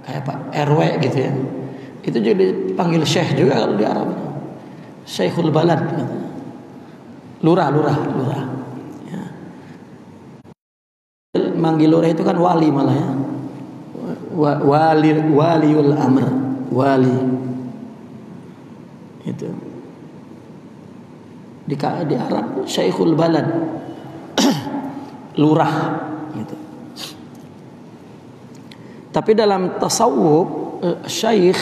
kayak Pak RW gitu ya. Itu juga dipanggil syekh juga kalau di Arab. Syekhul balad gitu. Lurah. Ya. Manggil lurah itu kan wali malah ya. Waliul amr, wali. Itu. Di Arab syekhul balad. Lurah gitu. Tapi dalam tasawuf syekh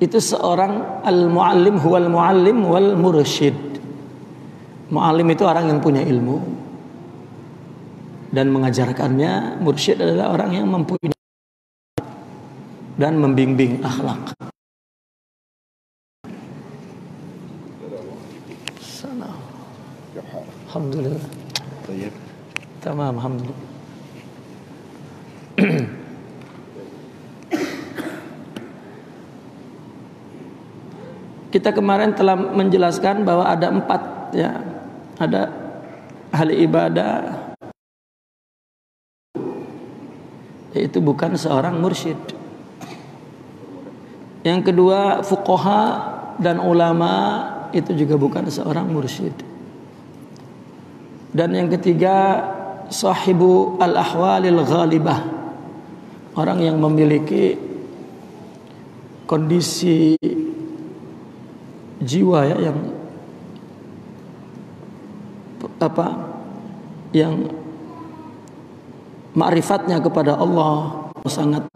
itu seorang al-muallim huwal muallim wal mursyid. Muallim itu orang yang punya ilmu dan mengajarkannya. Mursyid adalah orang yang mempunyai dan membimbing akhlak. Alhamdulillah. Tamam, alhamdulillah. Kita kemarin telah menjelaskan bahwa ada 4 ya. Ada ahli ibadah, yaitu bukan seorang mursyid. Yang kedua fuqaha dan ulama, itu juga bukan seorang mursyid. Dan yang ketiga sahibu al-ahwalil ghalibah, orang yang memiliki kondisi jiwa ya yang ma'rifatnya kepada Allah sangat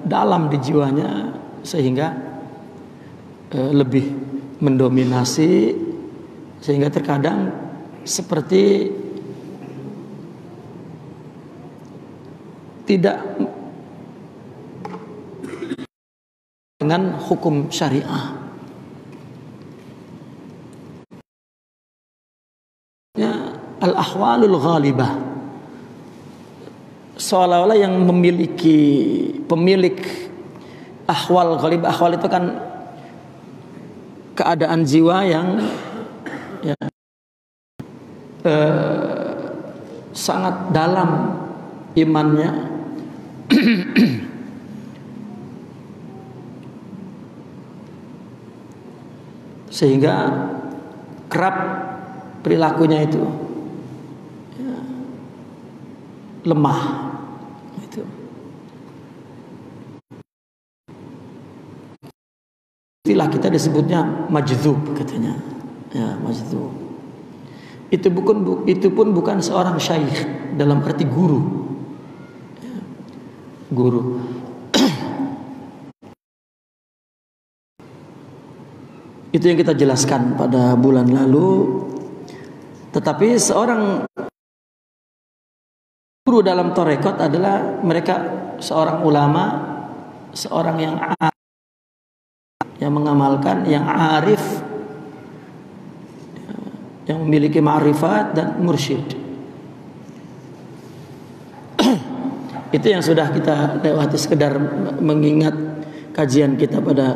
dalam di jiwanya, sehingga lebih mendominasi, sehingga terkadang seperti tidak dengan hukum syariah. Ya, al-ahwalul ghalibah, seolah-olah yang pemilik ahwal ghalibah. Ahwal itu kan keadaan jiwa yang ya, sangat dalam imannya. Sehingga kerap perilakunya itu ya, lemah itu. Istilah kita disebutnya majdzub katanya ya, majdzub. Itu pun bukan seorang syekh dalam arti guru ya, guru. Itu yang kita jelaskan pada bulan lalu. Tetapi seorang guru dalam tarekat adalah mereka seorang ulama, seorang yang mengamalkan, yang arif, yang memiliki ma'rifat dan mursyid. Itu yang sudah kita lewati, sekedar mengingat kajian kita pada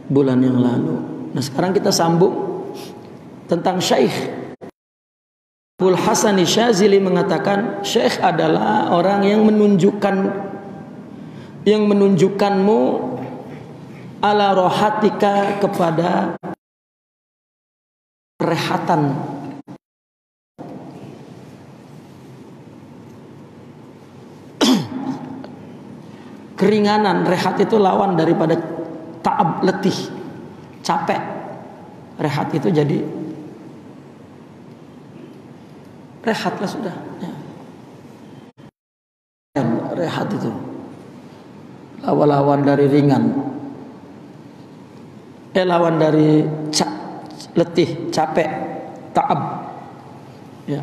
bulan yang lalu. Nah, sekarang kita sambung tentang syekh. Abul Hasan Syazili mengatakan syekh adalah orang yang menunjukkanmu ala rohatika, kepada rehatan. Keringanan. Rehat itu lawan daripada ta'ab, letih, capek. Rehat itu jadi rehatlah sudah ya. Rehat itu lawan dari ringan, lawan dari letih, capek, ta'ab ya.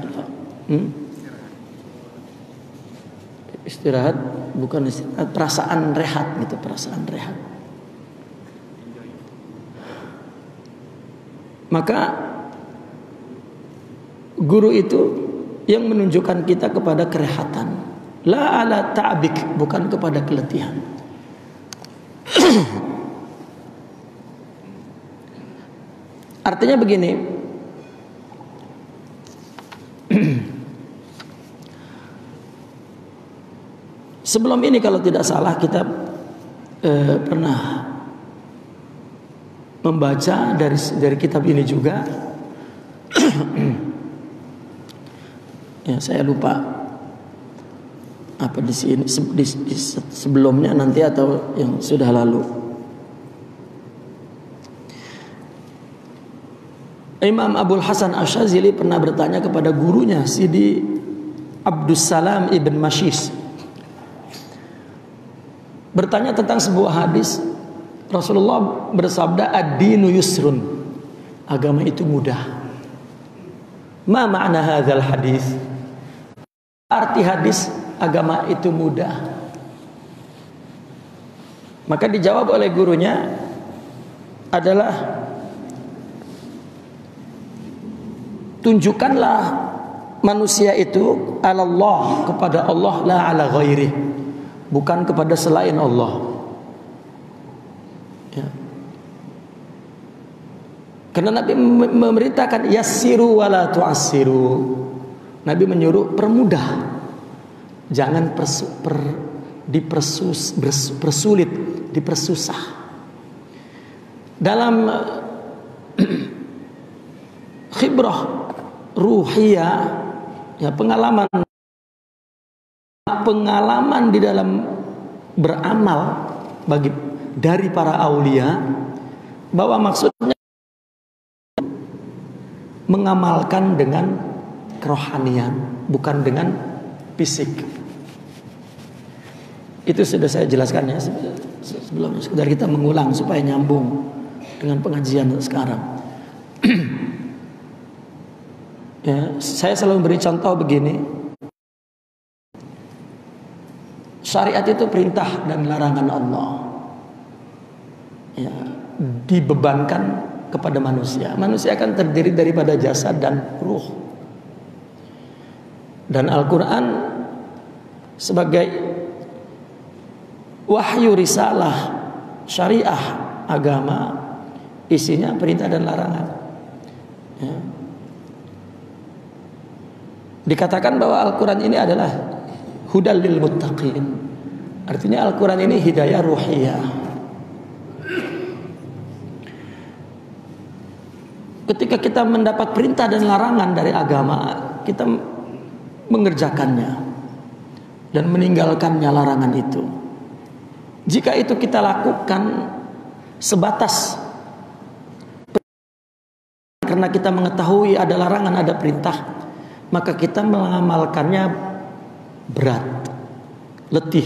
Istirahat, bukan istirahat, perasaan rehat gitu, perasaan rehat. Maka guru itu yang menunjukkan kita kepada kerehatan, la ala ta'bik, bukan kepada keletihan. Artinya begini, Sebelum ini kalau tidak salah kita pernah membaca dari kitab ini juga. Ya, saya lupa apa di sini sebelumnya nanti atau yang sudah lalu. Imam Abul Hasan Asyazili pernah bertanya kepada gurunya Sidi Abdus Salam Ibn Mashis, bertanya tentang sebuah hadis. Rasulullah bersabda, ad-dinu yusrun, agama itu mudah. Ma ma'na hadzal hadis? Arti hadis agama itu mudah. Maka dijawab oleh gurunya adalah, tunjukkanlah manusia itu ala Allah, kepada Allah, la ala ghairi, bukan kepada selain Allah. Ya. Karena Nabi memerintahkan yassiru wala tu'assiru. Nabi menyuruh permudah, jangan dipersulit, dipersusah. Dalam khibrah ruhiyah, ya, pengalaman di dalam beramal dari para aulia, bahwa maksudnya mengamalkan dengan kerohanian, bukan dengan fisik. Itu sudah saya jelaskan ya sebelumnya, sekedar kita mengulang supaya nyambung dengan pengajian sekarang. Ya, saya selalu beri contoh begini. Syariat itu perintah dan larangan Allah, ya, dibebankan kepada manusia. Manusia akan terdiri daripada jasad dan ruh. Dan Al-Quran sebagai wahyu risalah syariah agama, isinya perintah dan larangan. Ya. Dikatakan bahwa Al-Quran ini adalah hudal lil muttaqin. Artinya Al-Quran ini hidayah ruhiyah. Ketika kita mendapat perintah dan larangan dari agama, kita mengerjakannya dan meninggalkannya larangan itu. Jika itu kita lakukan sebatas karena kita mengetahui ada larangan, ada perintah, maka kita mengamalkannya berat, letih,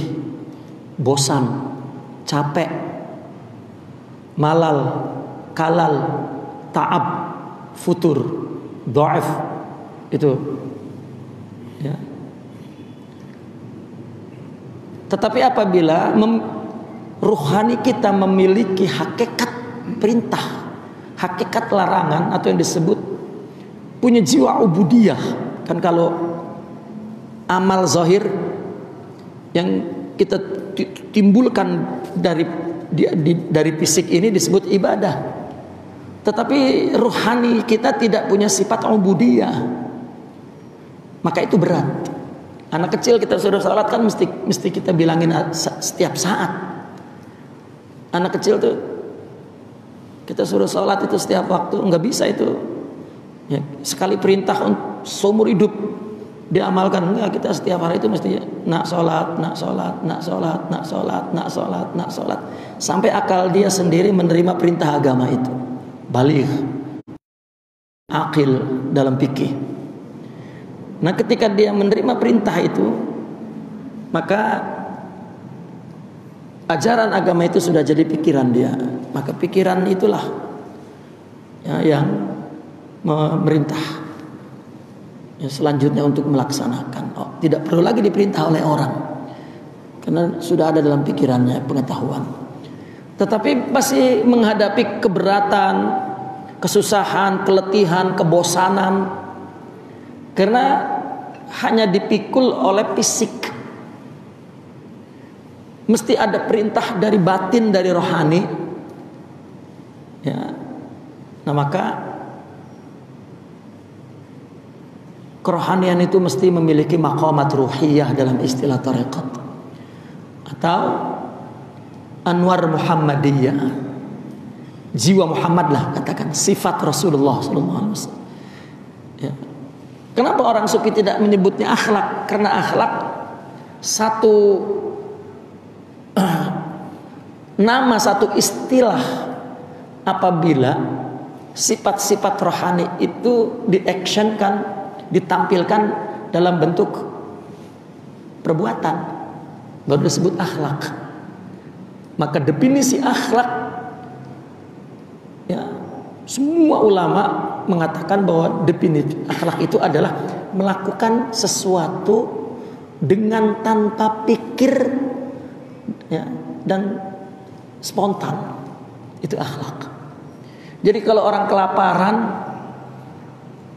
bosan, capek, malal, kalal, ta'ab, futur, dhaif, itu ya. Tetapi apabila ruhani kita memiliki hakikat perintah, hakikat larangan, atau yang disebut punya jiwa ubudiyah. Kan kalau amal zahir yang kita timbulkan dari fisik ini disebut ibadah, tetapi ruhani kita tidak punya sifat ubudiyah, maka itu berat. Anak kecil kita suruh salat kan mesti kita bilangin setiap saat. Anak kecil tuh kita suruh salat itu setiap waktu, nggak bisa itu. Ya, sekali perintah seumur hidup diamalkan, enggak. Kita setiap hari itu mesti nak sholat, nak sholat, nak sholat, nak sholat, nak sholat, nak sholat, sampai akal dia sendiri menerima perintah agama itu. Baligh, akil dalam fikih. Nah, ketika dia menerima perintah itu, maka ajaran agama itu sudah jadi pikiran dia. Maka pikiran itulah ya, yang memerintah ya, selanjutnya untuk melaksanakan. Tidak perlu lagi diperintah oleh orang, karena sudah ada dalam pikirannya pengetahuan. Tetapi masih menghadapi keberatan, kesusahan, keletihan, kebosanan, karena hanya dipikul oleh fisik. Mesti ada perintah dari batin, dari rohani ya. Nah, maka kerohanian itu mesti memiliki maqamat ruhiyah dalam istilah tarekat. atau anwar Muhammadiyah, jiwa Muhammad lah katakan, sifat Rasulullah SAW. Ya. Kenapa orang sufi tidak menyebutnya akhlak? Karena akhlak satu nama, satu istilah apabila sifat-sifat rohani itu diactionkan, ditampilkan dalam bentuk perbuatan, baru disebut akhlak. Maka definisi akhlak, ya, semua ulama mengatakan bahwa definisi akhlak itu adalah melakukan sesuatu dengan tanpa pikir, ya, dan spontan. Itu akhlak. Jadi kalau orang kelaparan,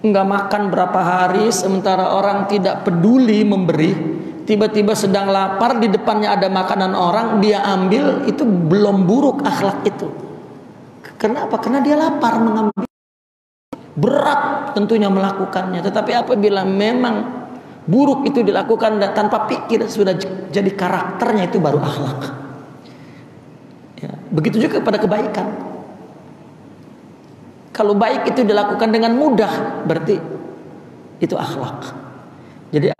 nggak makan berapa hari, sementara orang tidak peduli memberi, tiba-tiba sedang lapar, di depannya ada makanan orang, dia ambil, itu belum buruk akhlak itu. Kenapa? Karena dia lapar mengambil. Berat tentunya melakukannya, tetapi apabila memang buruk itu dilakukan tanpa pikir, sudah jadi karakternya, itu baru akhlak. Ya, begitu juga pada kebaikan. Kalau baik itu dilakukan dengan mudah, berarti itu akhlak. Jadi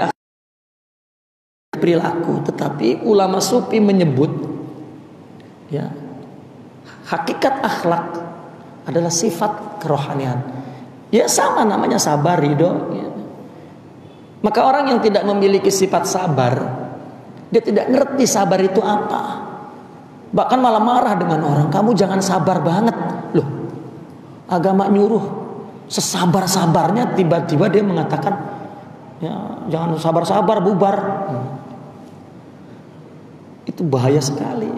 perilaku, tetapi ulama sufi menyebut, ya, hakikat akhlak adalah sifat kerohanian. Ya sama namanya sabar, ridho, ya. Maka orang yang tidak memiliki sifat sabar, dia tidak ngerti sabar itu apa. Bahkan malah marah dengan orang, kamu jangan sabar banget. Loh, agama nyuruh sesabar-sabarnya, tiba-tiba dia mengatakan, ya, jangan sabar-sabar, bubar. Itu bahaya sekali.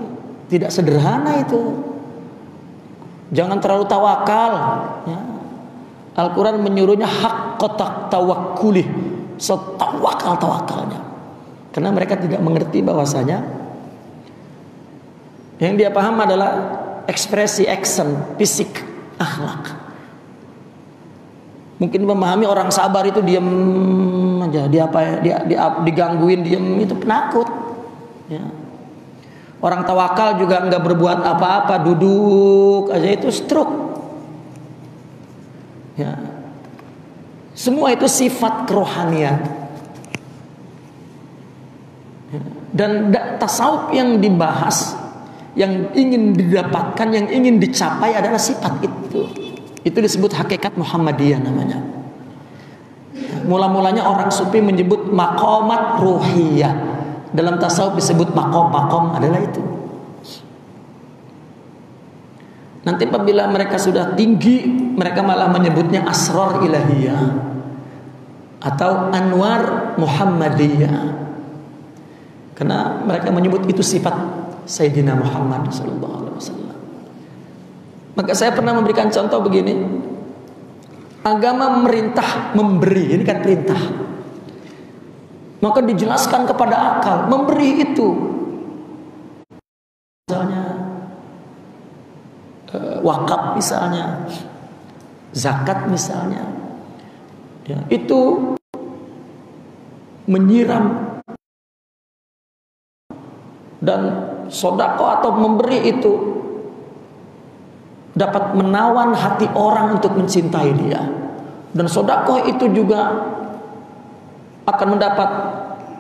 Tidak sederhana itu. Jangan terlalu tawakal, ya. Al-Quran menyuruhnya hak kotak tawakulih, setawakal-tawakalnya. Karena mereka tidak mengerti bahwasanya yang dia paham adalah ekspresi, action, fisik, akhlak. Mungkin memahami orang sabar itu diam aja, dia digangguin diam, itu penakut. Ya. Orang tawakal juga enggak berbuat apa-apa, duduk aja, itu stroke. Ya. Semua itu sifat kerohanian. Ya. Dan tasawuf yang dibahas, yang ingin didapatkan, yang ingin dicapai adalah sifat itu. Itu disebut hakikat Muhammadiyah namanya. Mula-mulanya orang sufi menyebut maqamat ruhiyah. Dalam tasawuf disebut maqam adalah itu. Nanti apabila mereka sudah tinggi, mereka malah menyebutnya asrar ilahiyah atau anwar Muhammadiyah. Karena mereka menyebut itu sifat Sayyidina Muhammad SAW. Maka saya pernah memberikan contoh begini. Agama merintah memberi, ini kan perintah. Maka dijelaskan kepada akal, memberi itu. Misalnya wakaf misalnya, zakat misalnya, ya, itu menyiram, dan sodako atau memberi itu dapat menawan hati orang untuk mencintai dia, dan sodako itu juga akan mendapat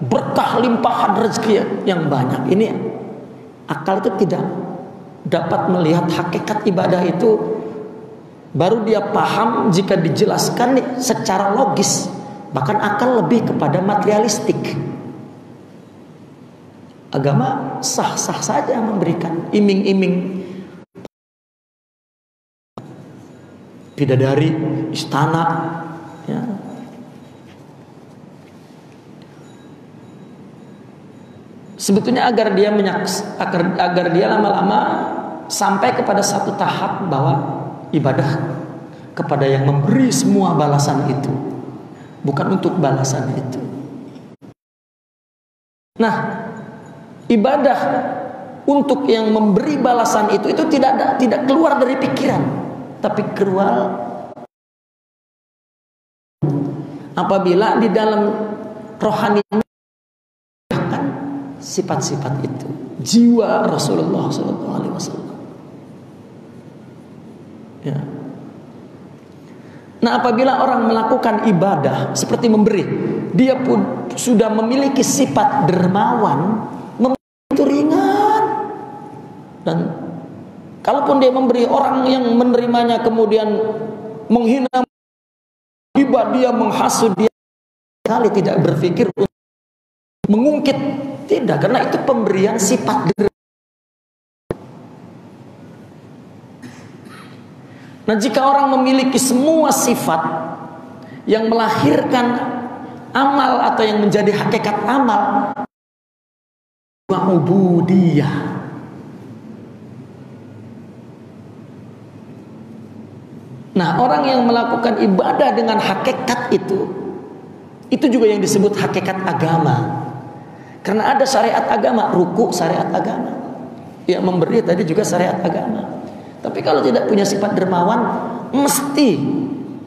berkah limpahan rezeki yang banyak. Ini akal itu tidak dapat melihat hakikat ibadah itu, baru dia paham jika dijelaskan secara logis. Bahkan akal lebih kepada materialistik. Agama sah-sah saja memberikan iming-iming, bidadari, istana, ya. Sebetulnya agar dia lama-lama sampai kepada satu tahap bahwa ibadah kepada yang memberi semua balasan itu, bukan untuk balasan itu. Nah, ibadah untuk yang memberi balasan itu tidak keluar dari pikiran, tapi keluar apabila di dalam rohani sifat-sifat itu, jiwa Rasulullah SAW. Ya. Nah, apabila orang melakukan ibadah seperti memberi, dia pun sudah memiliki sifat dermawan, itu ringan. Dan kalaupun dia memberi, orang yang menerimanya kemudian menghina, tiba dia menghasut, dia sekali tidak berpikir untuk mengungkit, tidak, karena itu pemberian sifat dermawan. Nah, jika orang memiliki semua sifat yang melahirkan amal atau yang menjadi hakikat amal, ubudiyah. Nah, orang yang melakukan ibadah dengan hakikat itu juga yang disebut hakikat agama. Karena ada syariat agama, ruku syariat agama. Yang memberi tadi juga syariat agama. Tapi kalau tidak punya sifat dermawan, mesti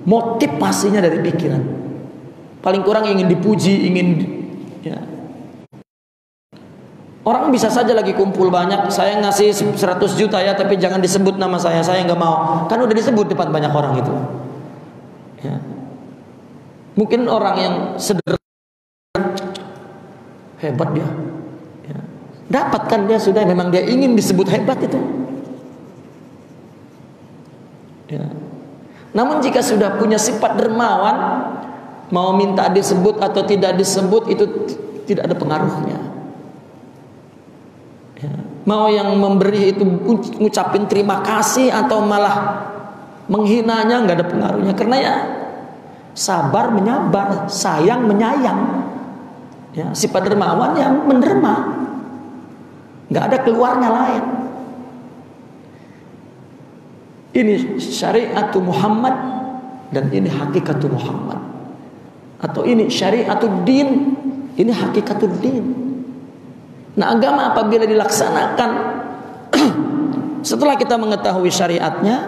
motivasinya dari pikiran. Paling kurang ingin dipuji, ya. Orang bisa saja lagi kumpul banyak, saya ngasih 100 juta ya, tapi jangan disebut nama saya nggak mau. Kan udah disebut depan banyak orang itu. Ya. Mungkin orang yang sederhana, hebat dia. Ya. Dapatkan dia sudah, memang dia ingin disebut hebat itu. Ya. Namun jika sudah punya sifat dermawan, mau minta disebut atau tidak disebut itu tidak ada pengaruhnya. Ya. Mau yang memberi itu ngucapin terima kasih atau malah menghinanya, nggak ada pengaruhnya. Karena ya sabar menyabar, sayang menyayang. Ya, sifat dermawan yang menderma, nggak ada keluarnya lain. Ini syariat Muhammad dan ini hakikatul Muhammad. Atau ini syariatul din, ini hakikatul din. Nah, agama apabila dilaksanakan setelah kita mengetahui syariatnya,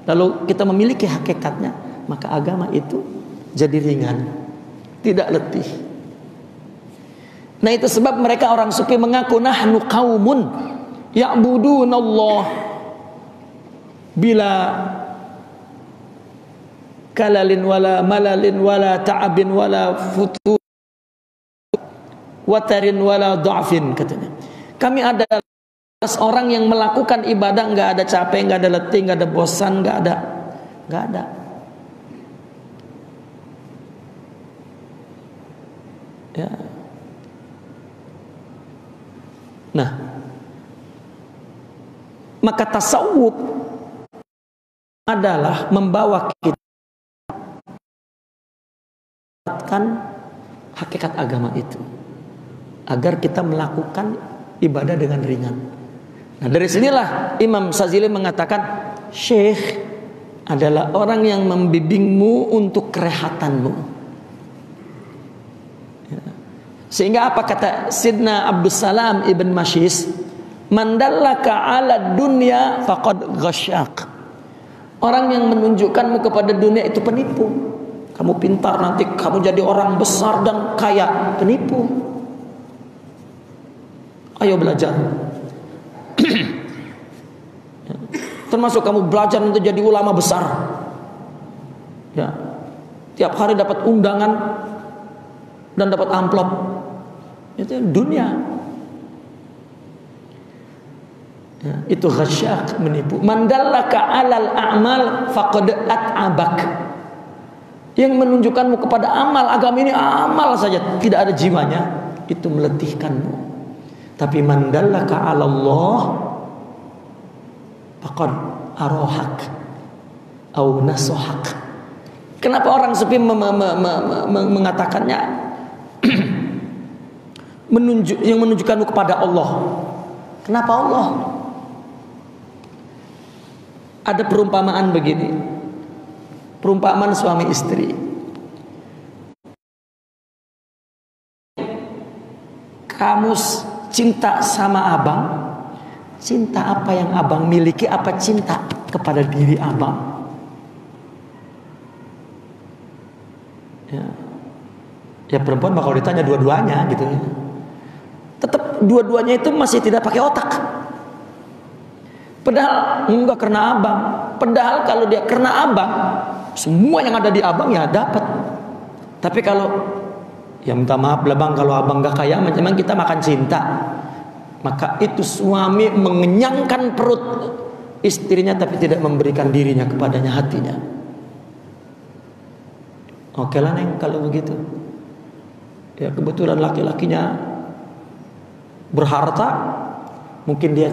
lalu kita memiliki hakikatnya, maka agama itu jadi ringan, tidak letih. Nah, itu sebab mereka orang sufi mengaku nahnu qaumun ya'budunallah bila kalalin wala malalin wala ta'abin wala futur watarin wala dha'fin, katanya. Kami adalah orang yang melakukan ibadah nggak ada capek, nggak ada letih, nggak ada bosan, nggak ada. Ya. Nah, maka tasawuf adalah membawa kita hakikat agama itu agar kita melakukan ibadah dengan ringan. Nah, dari sinilah Imam Sazili mengatakan syekh adalah orang yang membimbingmu untuk kerehatanmu. Ya. Sehingga apa kata Sidna Abdussalam ibn Mashis, mandallaka ala dunya faqad ghasyak. Orang yang menunjukkanmu kepada dunia itu penipu. Kamu pintar, nanti kamu jadi orang besar dan kaya, penipu. Ayo belajar. Termasuk kamu belajar untuk jadi ulama besar. Ya. Tiap hari dapat undangan dan dapat amplop. Itu dunia. Ya, itu ghasyak, menipu. Mandallaka alal a'mal faqad at'abak. Yang menunjukkanmu kepada amal, agama ini amal saja, tidak ada jiwanya, itu meletihkanmu. Tapi mandallaka 'ala Allah faqad arohak au nasuhak. Kenapa orang sufi mengatakannya yang menunjukkanmu kepada Allah? Kenapa Allah? Ada perumpamaan begini, perumpamaan suami istri. Kamu cinta sama abang, cinta apa yang abang miliki, apa cinta kepada diri abang? Ya perempuan bakal ditanya dua-duanya gitu. tetap dua-duanya itu masih tidak pakai otak. Padahal enggak karena abang. Padahal kalau dia karena abang, semua yang ada di abang ya dapat. Tapi kalau ya minta maaf lah bang, kalau abang gak kaya memang kita makan cinta. Maka itu suami mengenyangkan perut istrinya tapi tidak memberikan dirinya kepadanya, hatinya. Oke lah neng kalau begitu. Ya kebetulan laki-lakinya berharta, mungkin dia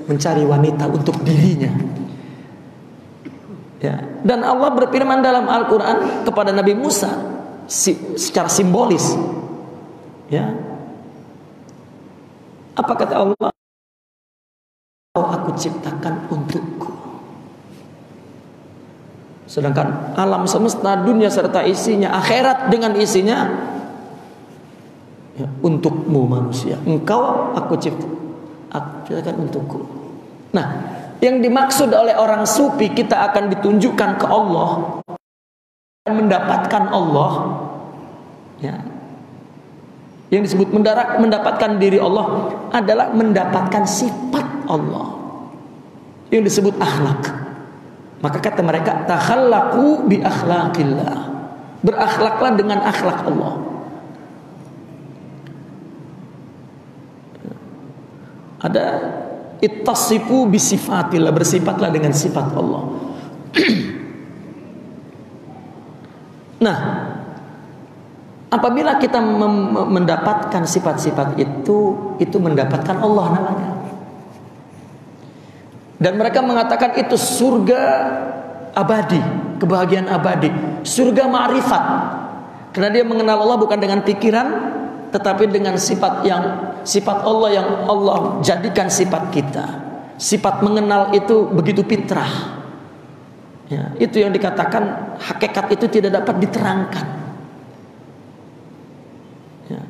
mencari wanita untuk dirinya. Ya. Dan Allah berfirman dalam Al-Quran kepada Nabi Musa secara simbolis. Ya. Apa kata Allah? Aku ciptakan untukku. Sedangkan alam semesta, dunia serta isinya, akhirat dengan isinya, ya, untukmu manusia. Engkau aku ciptakan untukku. Nah, yang dimaksud oleh orang sufi, kita akan ditunjukkan ke Allah, mendapatkan Allah. Ya. Yang disebut mendapatkan diri Allah adalah mendapatkan sifat Allah yang disebut akhlak. Maka kata mereka, takhallaqu bi akhlaqillah, berakhlaklah dengan akhlak Allah. Ada ittasifu bi sifatillah, bersifatlah dengan sifat Allah. Nah, apabila kita mendapatkan sifat-sifat itu mendapatkan Allah namanya. Dan mereka mengatakan itu surga abadi, kebahagiaan abadi, surga ma'rifat. Karena dia mengenal Allah bukan dengan pikiran, tetapi dengan sifat Allah yang Allah jadikan sifat kita. Sifat mengenal itu begitu fitrah. Ya, itu yang dikatakan hakikat itu tidak dapat diterangkan. Ya.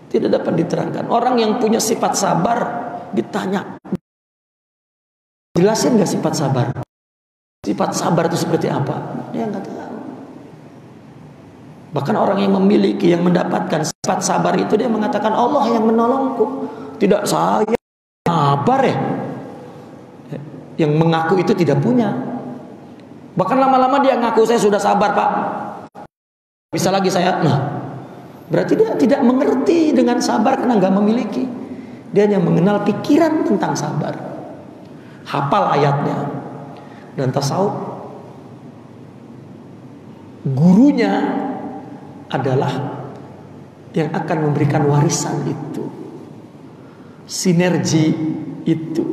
Tidak dapat diterangkan. Orang yang punya sifat sabar ditanya, jelasin gak sifat sabar? Sifat sabar itu seperti apa? Dia nggak tahu. Bahkan orang yang memiliki, yang mendapatkan sifat sabar itu, dia mengatakan Allah yang menolongku, tidak saya. Sabar ya? Yang mengaku itu tidak punya. Bahkan lama-lama dia ngaku, saya sudah sabar pak, bisa lagi saya. Nah, berarti dia tidak mengerti dengan sabar karena nggak memiliki. Dia hanya mengenal pikiran tentang sabar, hafal ayatnya. Dan tasawuf, gurunya adalah yang akan memberikan warisan itu, sinergi itu.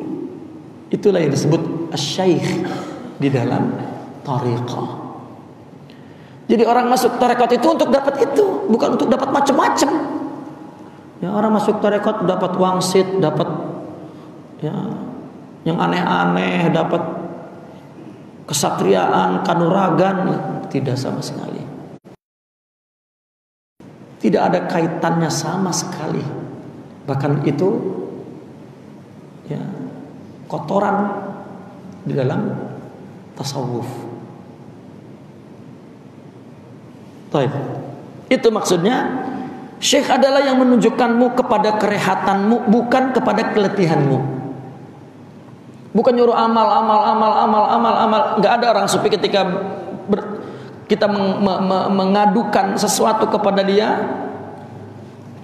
Itulah yang disebut asy-syaikh di dalam thariqah. Jadi orang masuk tarekat itu untuk dapat itu, bukan untuk dapat macam-macam. Ya, orang masuk tarekat dapat wangsit, dapat ya yang aneh-aneh, dapat kesatriaan, kanuragan, tidak sama sekali. Tidak ada kaitannya sama sekali. Bahkan itu ya kotoran di dalam tasawuf. Baik. Itu maksudnya syekh adalah yang menunjukkanmu kepada kerehatanmu, bukan kepada keletihanmu. Bukan nyuruh amal. Nggak ada orang sufi ketika kita mengadukan sesuatu kepada dia,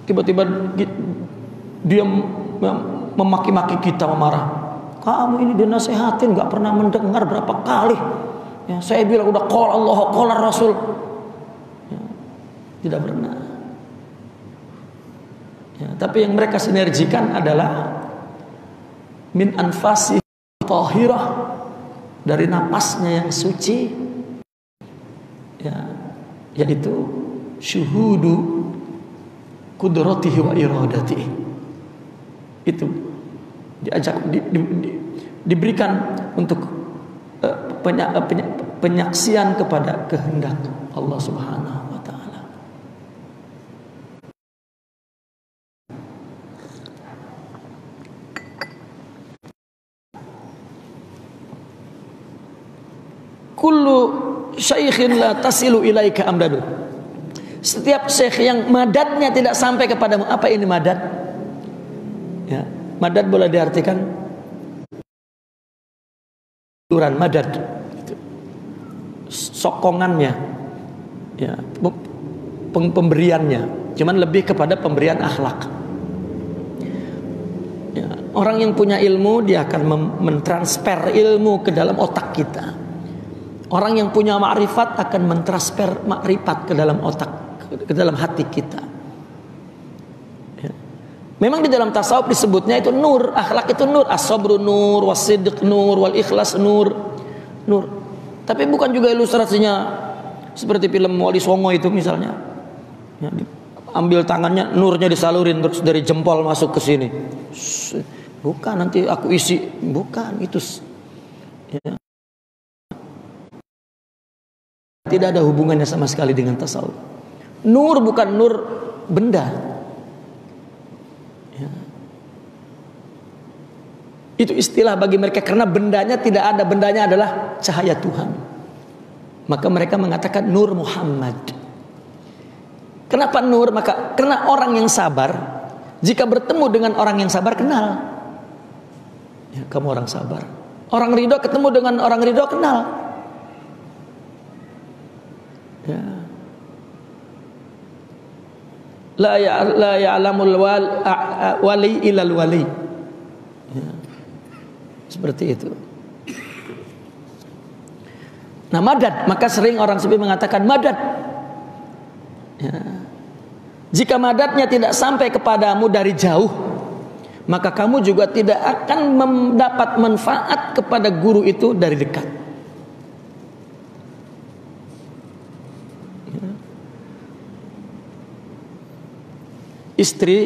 tiba-tiba dia memaki-maki kita, memarah. Kamu ini dinasehatin nggak pernah mendengar berapa kali? Ya, saya bilang udah qala Allah, qala Rasul. Ya, tidak pernah. Ya, tapi yang mereka sinergikan adalah min anfasi tahirah, dari napasnya yang suci, ya, yaitu syuhudu qudratihi wa iradatihi. Itu diajak diberikan untuk penyaksian kepada kehendak Allah Subhanahu wa taala. Kullu syaikhin la tasilu ilaika amdadu. Setiap syekh yang madatnya tidak sampai kepadamu, apa ini madat? Ya, madat boleh diartikan uluran, madad, sokongannya, ya, pemberiannya. Cuman lebih kepada pemberian akhlak. Ya, orang yang punya ilmu dia akan mentransfer ilmu ke dalam otak kita. Orang yang punya makrifat akan mentransfer makrifat ke dalam otak, ke dalam hati kita. Ya. Memang di dalam tasawuf disebutnya itu nur, akhlak itu nur, as-sabru nur, was-sidq nur, wal ikhlas nur. Nur. Tapi bukan juga ilustrasinya seperti film Wali Songo itu misalnya. Ya, ambil tangannya, nurnya disalurin terus dari jempol masuk ke sini. Bukan, nanti aku isi, bukan itu. Ya. Tidak ada hubungannya sama sekali dengan tasawuf. Nur bukan nur benda. Ya. Itu istilah bagi mereka karena bendanya tidak ada, bendanya adalah cahaya Tuhan. Maka mereka mengatakan Nur Muhammad. Kenapa nur? Maka karena orang yang sabar, jika bertemu dengan orang yang sabar kenal. Ya, kamu orang sabar. Orang ridho ketemu dengan orang ridho kenal. Ya. La ya'lamul wali ilal wali. Ya. Seperti itu. Nah, madad, maka sering orang sufi mengatakan madad. Ya. Jika madadnya tidak sampai kepadamu dari jauh, maka kamu juga tidak akan mendapat manfaat kepada guru itu dari dekat. Istri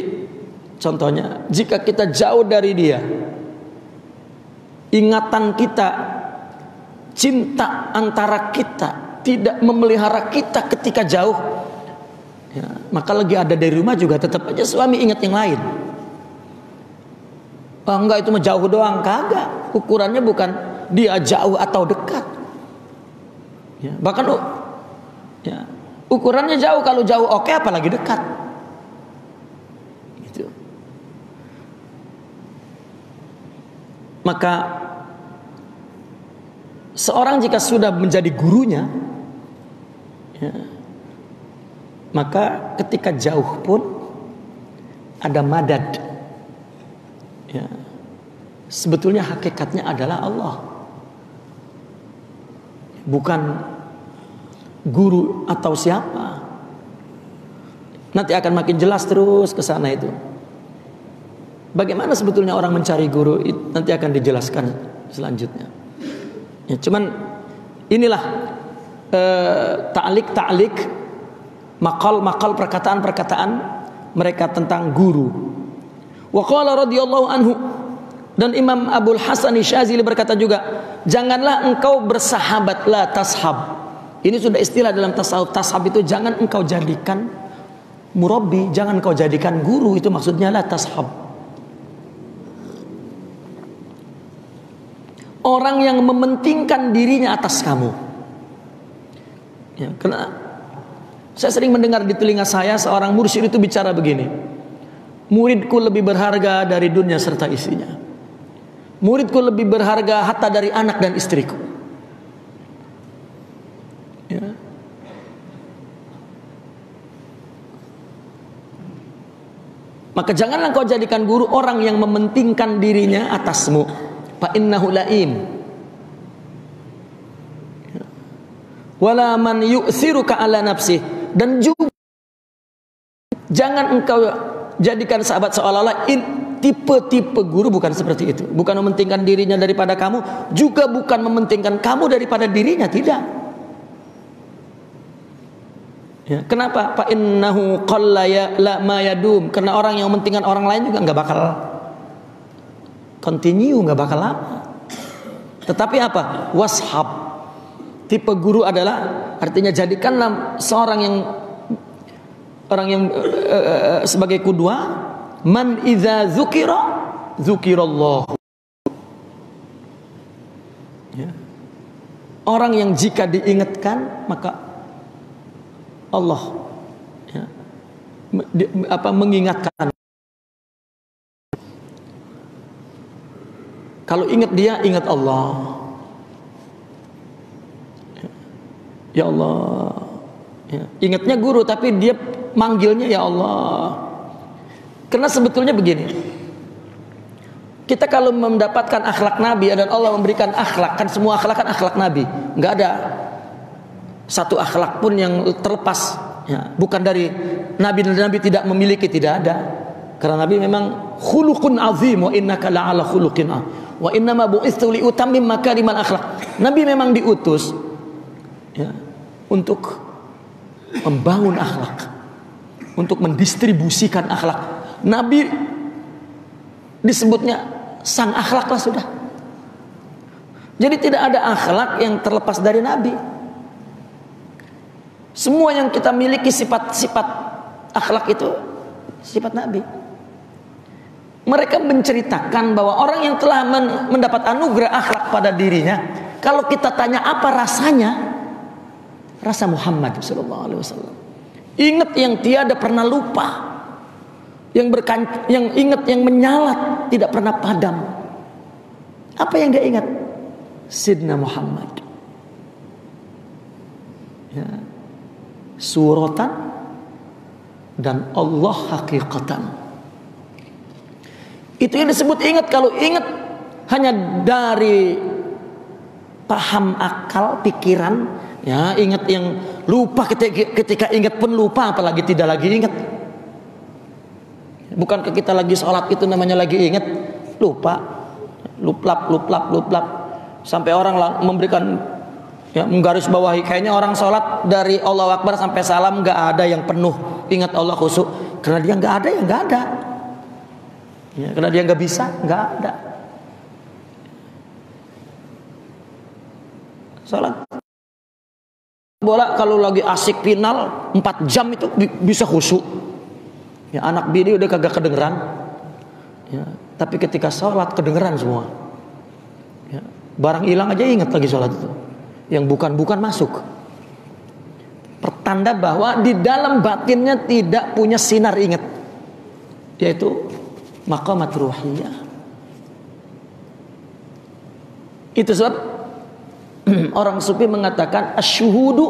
contohnya, jika kita jauh dari dia, ingatan kita, cinta antara kita tidak memelihara kita ketika jauh, ya, maka lagi ada dari rumah juga tetap aja suami ingat yang lain. Enggak, itu mah jauh doang. Kagak, ukurannya bukan dia jauh atau dekat, ya, bahkan ya, ukurannya jauh. Kalau jauh oke, apalagi dekat. Maka seorang jika sudah menjadi gurunya, ya, maka ketika jauh pun ada madad. Ya, sebetulnya hakikatnya adalah Allah, bukan guru atau siapa. Nanti akan makin jelas terus ke sana itu. Bagaimana sebetulnya orang mencari guru, nanti akan dijelaskan selanjutnya. Ya, cuman inilah ta'lik, makal perkataan mereka tentang guru. Wa qala radhiyallahu anhu, dan Imam Abul Hasan Syadzili berkata juga, janganlah engkau bersahabat, la tashab. Ini sudah istilah dalam tasawuf. Tashab itu jangan engkau jadikan murabbi, jangan engkau jadikan guru, itu maksudnya la tashab. Orang yang mementingkan dirinya atas kamu. Ya, karena saya sering mendengar di telinga saya seorang mursyid itu bicara begini, muridku lebih berharga dari dunia serta isinya. Muridku lebih berharga hatta dari anak dan istriku. Ya. Maka janganlah kau jadikan guru orang yang mementingkan dirinya atasmu. Fa innahu la'im. Wala man yu'thiruka ala nafsih. Dan juga jangan engkau jadikan sahabat seolah-olah tipe-tipe guru bukan seperti itu. Bukan mementingkan dirinya daripada kamu, juga bukan mementingkan kamu daripada dirinya, tidak. Ya, kenapa? Fa innahu qalla la ma yadum. Karena orang yang mementingkan orang lain juga enggak bakal continue, nggak bakal lama. Tetapi apa? Washab. Tipe guru adalah artinya jadikanlah seorang yang sebagai kudwa. Man idza dzukira dzukirallah. Ya. Orang yang jika diingatkan maka Allah mengingatkan. Kalau ingat dia, ingat Allah. Ya Allah. Ya. Ingatnya guru, tapi dia manggilnya ya Allah. Karena sebetulnya begini, kita kalau mendapatkan akhlak Nabi dan Allah memberikan akhlak, kan semua akhlak kan akhlak Nabi. Nggak ada satu akhlak pun yang terlepas, ya, bukan dari Nabi, dan Nabi tidak memiliki, tidak ada. Karena Nabi memang khuluqun azim, wa innaka la'ala khuluqin azim. Wa innama bu'itsu li utammim makarimal akhlak. Nabi memang diutus, ya, untuk membangun akhlak, untuk mendistribusikan akhlak. Nabi disebutnya sang akhlak lah sudah. Jadi tidak ada akhlak yang terlepas dari Nabi. Semua yang kita miliki sifat-sifat akhlak itu sifat Nabi. Mereka menceritakan bahwa orang yang telah mendapat anugerah akhlak pada dirinya, kalau kita tanya apa rasanya, rasa Muhammad sallallahu alaihi wasallam. Ingat yang tiada pernah lupa, yang ingat yang menyalat tidak pernah padam. Apa yang dia ingat? Sidna Muhammad. Ya. Suratan dan Allah hakikatan. Itu yang disebut ingat. Kalau ingat hanya dari paham akal, pikiran, ya, ingat yang lupa ketika ingat pun lupa, apalagi tidak lagi ingat. Bukankah kita lagi sholat itu namanya lagi ingat? Lupa, luplap, sampai orang memberikan, ya, menggaris bawahi, kayaknya orang sholat dari Allahu Akbar sampai salam nggak ada yang penuh ingat Allah khusyuk. Karena dia nggak ada, ya nggak ada. Ya, karena dia nggak bisa, nggak ada. Sholat bola kalau lagi asik final 4 jam itu bisa khusyuk. Ya, anak bini udah kagak kedengeran. Ya, tapi ketika sholat kedengeran semua. Ya, barang hilang aja ingat lagi sholat itu. Yang bukan masuk. Pertanda bahwa di dalam batinnya tidak punya sinar ingat, yaitu maqamat ruhiyah. Itu sebab orang sufi mengatakan asyuhudu,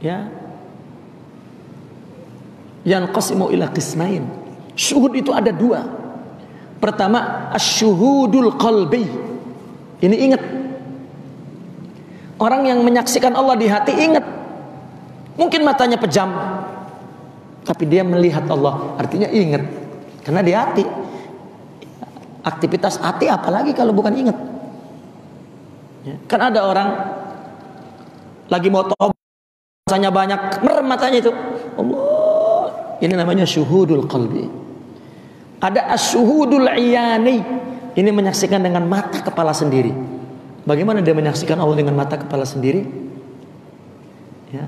ya, yanqasimu ila qismain. Syuhud itu ada 2. Pertama asyuhudul qalbi. Ini ingat. Orang yang menyaksikan Allah di hati ingat. Mungkin matanya pejam, tapi dia melihat Allah, artinya ingat. Karena di hati. Aktivitas hati apalagi kalau bukan ingat. Ya, kan ada orang lagi mau tobat, rasanya banyak, merem matanya itu. Allah, ini namanya syuhudul qalbi. Ada asyuhudul iyani. Ini menyaksikan dengan mata kepala sendiri. Bagaimana dia menyaksikan Allah dengan mata kepala sendiri? Ya,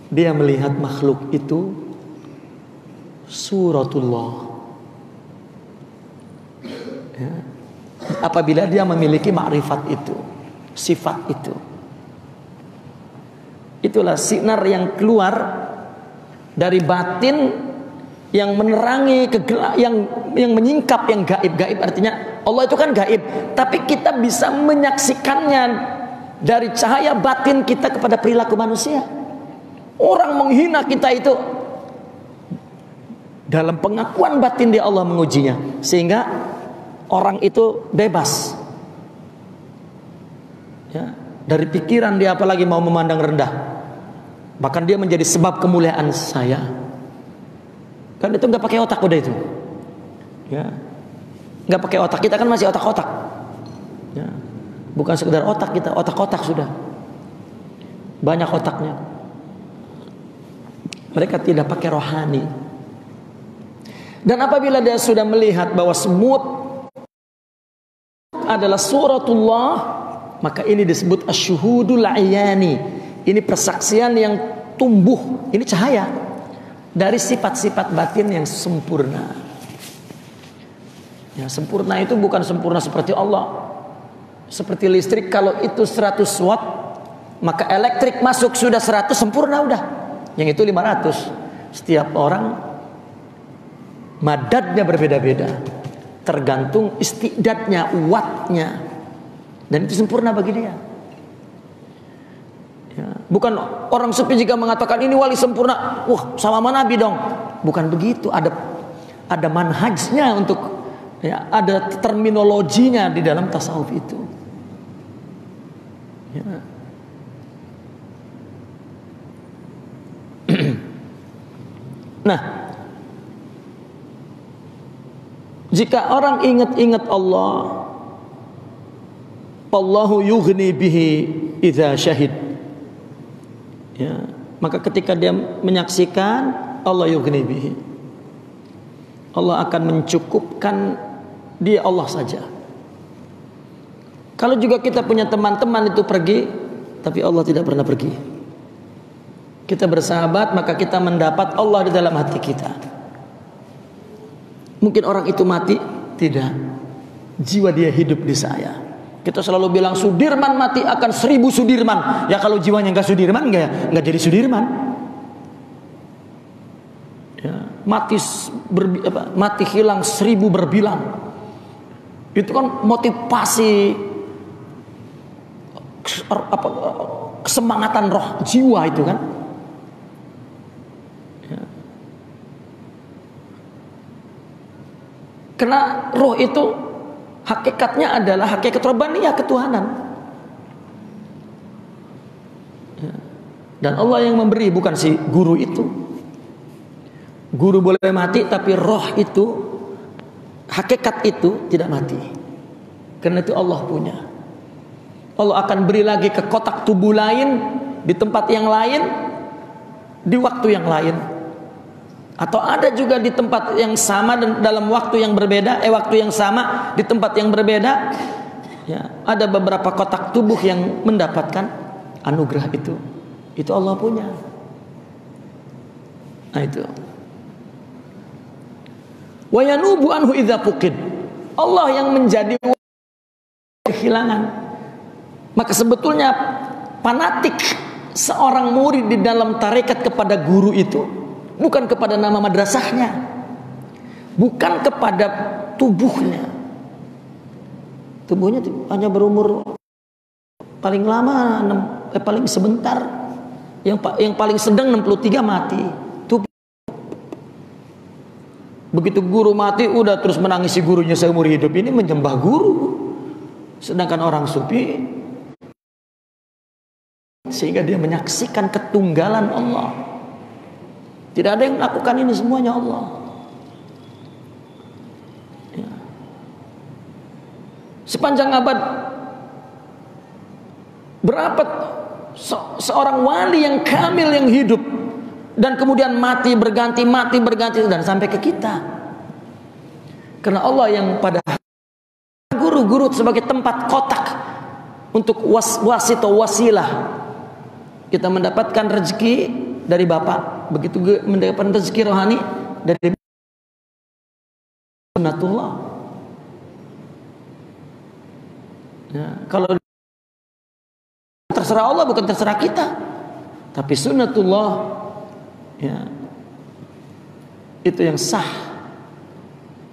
dia melihat makhluk itu suratullah. Ya. Apabila dia memiliki makrifat itu, sifat itu, itulah sinar yang keluar dari batin yang menerangi kegelap, yang menyingkap yang gaib. Artinya Allah itu kan gaib, tapi kita bisa menyaksikannya dari cahaya batin kita kepada perilaku manusia. Orang menghina kita itu dalam pengakuan batin dia Allah mengujinya, sehingga orang itu bebas, ya, dari pikiran dia apalagi mau memandang rendah. Bahkan dia menjadi sebab kemuliaan saya. Kan itu nggak pakai otak udah itu, ya, nggak pakai otak. Kita kan masih otak-otak, ya. Bukan sekedar otak kita, otak-otak sudah banyak otaknya. Mereka tidak pakai rohani. Dan apabila dia sudah melihat bahwa semua adalah suratullah, maka ini disebut asyuhudul iyani. Ini persaksian yang tumbuh, ini cahaya dari sifat-sifat batin yang sempurna. Ya, sempurna itu bukan sempurna seperti Allah. Seperti listrik, kalau itu 100 watt, maka elektrik masuk sudah 100, sempurna udah. Yang itu 500. Setiap orang Madadnya berbeda-beda, tergantung istidadnya, wattnya, dan itu sempurna bagi dia. Ya. Bukan orang sufi jika mengatakan ini wali sempurna, wah sama Nabi dong. Bukan begitu. Ada manhajnya untuk, ya, ada terminologinya di dalam tasawuf itu. Ya. Nah, jika orang ingat-ingat Allah, Allahu yughni bihi idza syahid. Ya, maka ketika dia menyaksikan, Allah yughni bihi, Allah akan mencukupkan dia, Allah saja. Kalau juga kita punya teman-teman itu pergi, tapi Allah tidak pernah pergi. Kita bersahabat, maka kita mendapat Allah di dalam hati kita. Mungkin orang itu mati, tidak, jiwa dia hidup di saya. Kita selalu bilang Sudirman mati akan 1000 Sudirman. Ya kalau jiwanya nggak Sudirman, nggak jadi Sudirman. Ya, mati hilang 1000 berbilang. Itu kan motivasi, kesemangatan roh jiwa itu kan. Ya. Karena roh itu hakikatnya adalah hakikat robbaniyah, ketuhanan. Ya. Dan Allah yang memberi, bukan si guru itu. Guru boleh mati, tapi roh itu, hakikat itu tidak mati. Karena itu Allah punya. Allah akan beri lagi ke kotak tubuh lain, di tempat yang lain, di waktu yang lain. Atau ada juga di tempat yang sama dan dalam waktu yang berbeda, waktu yang sama di tempat yang berbeda. Ya, ada beberapa kotak tubuh yang mendapatkan anugerah itu. Itu Allah punya. Nah itu. Wa yanubu anhu idza fuqid. Allah yang menjadi kehilangan. Maka sebetulnya fanatik seorang murid di dalam tarekat kepada guru itu bukan kepada nama madrasahnya, bukan kepada tubuhnya. Tubuhnya hanya berumur paling lama paling sebentar, yang paling sedang 63 mati. Tubuh. Begitu guru mati udah terus menangisi gurunya seumur hidup, ini menyembah guru. Sedangkan orang sufi, sehingga dia menyaksikan ketunggalan Allah. Tidak ada yang melakukan ini, semuanya Allah. Ya. Sepanjang abad, berapa seorang wali yang kamil yang hidup dan kemudian mati berganti dan sampai ke kita. Karena Allah yang pada guru-guru sebagai tempat kotak untuk wasit atau wasilah. Kita mendapatkan rezeki dari Bapak, begitu mendapatkan rezeki rohani dari sunnatullah. Ya, kalau terserah Allah, bukan terserah kita, tapi sunnatullah, ya, itu yang sah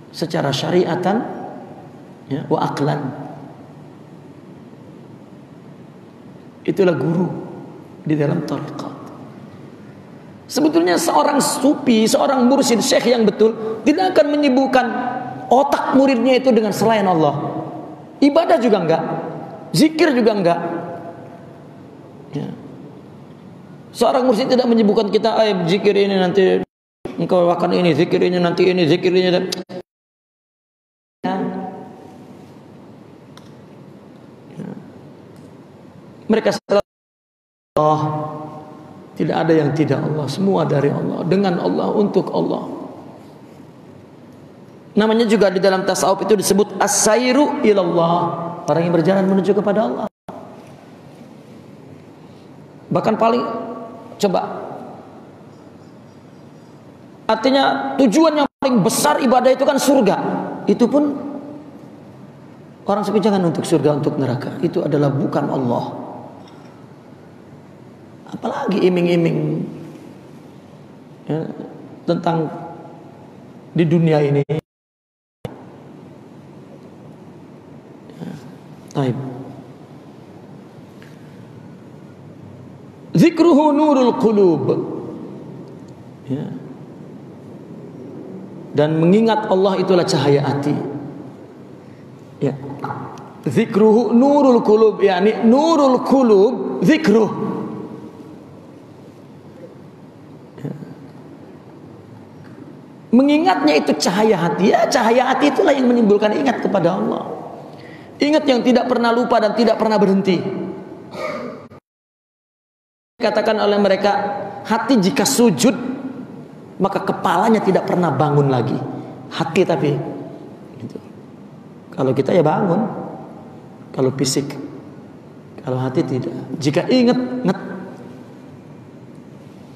secara syariatan, ya, wa aqlan. Itulah guru di dalam tarekat. Sebetulnya seorang sufi, seorang mursyid, syekh yang betul tidak akan menyibukkan otak muridnya itu dengan selain Allah. Ibadah juga enggak, zikir juga enggak. Ya. Seorang mursyid tidak menyibukkan kita, zikir ini nanti engkau akan ini, zikir ini nanti ini, zikir ini. Ya. Ya. Mereka Allah, tidak ada yang tidak Allah, semua dari Allah, dengan Allah, untuk Allah. Namanya juga di dalam tasawuf itu disebut as-sairu ilallah, orang yang berjalan menuju kepada Allah. Bahkan paling, coba, artinya tujuan yang paling besar ibadah itu kan surga. Itu pun orang sufi jangan untuk surga, untuk neraka. Itu adalah bukan Allah. Apalagi iming-iming, ya, tentang di dunia ini. Baik. Zikruhu nurul qulub. Ya. Dan mengingat Allah itulah cahaya hati. Ya. Zikruhu nurul qulub, yakni nurul qulub zikruh. Ya. Mengingatnya itu cahaya hati. Ya, cahaya hati itulah yang menimbulkan ingat kepada Allah. Ingat yang tidak pernah lupa dan tidak pernah berhenti. Katakan oleh mereka, hati jika sujud maka kepalanya tidak pernah bangun lagi. Hati tapi gitu. Kalau kita ya bangun, kalau fisik, kalau hati tidak. Jika ingat,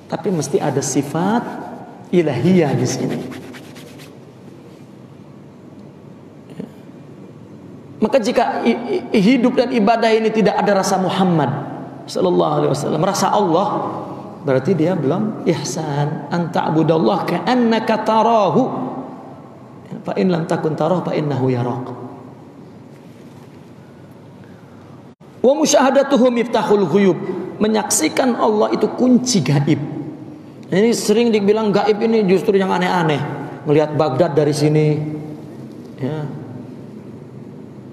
tapi mesti ada sifat ilahiyah di sini. Maka jika hidup dan ibadah ini tidak ada rasa Muhammad sallallahu alaihi wasallam, rasa Allah, berarti dia belum ihsan. Anta'budallah ka'annaka tarahu fa in lam takun tarahu fa innahu yarak. Wa musyahadatuhu miftahul ghuyub. Menyaksikan Allah itu kunci gaib. Ini sering dibilang gaib ini justru yang aneh-aneh. Melihat Baghdad dari sini, ya.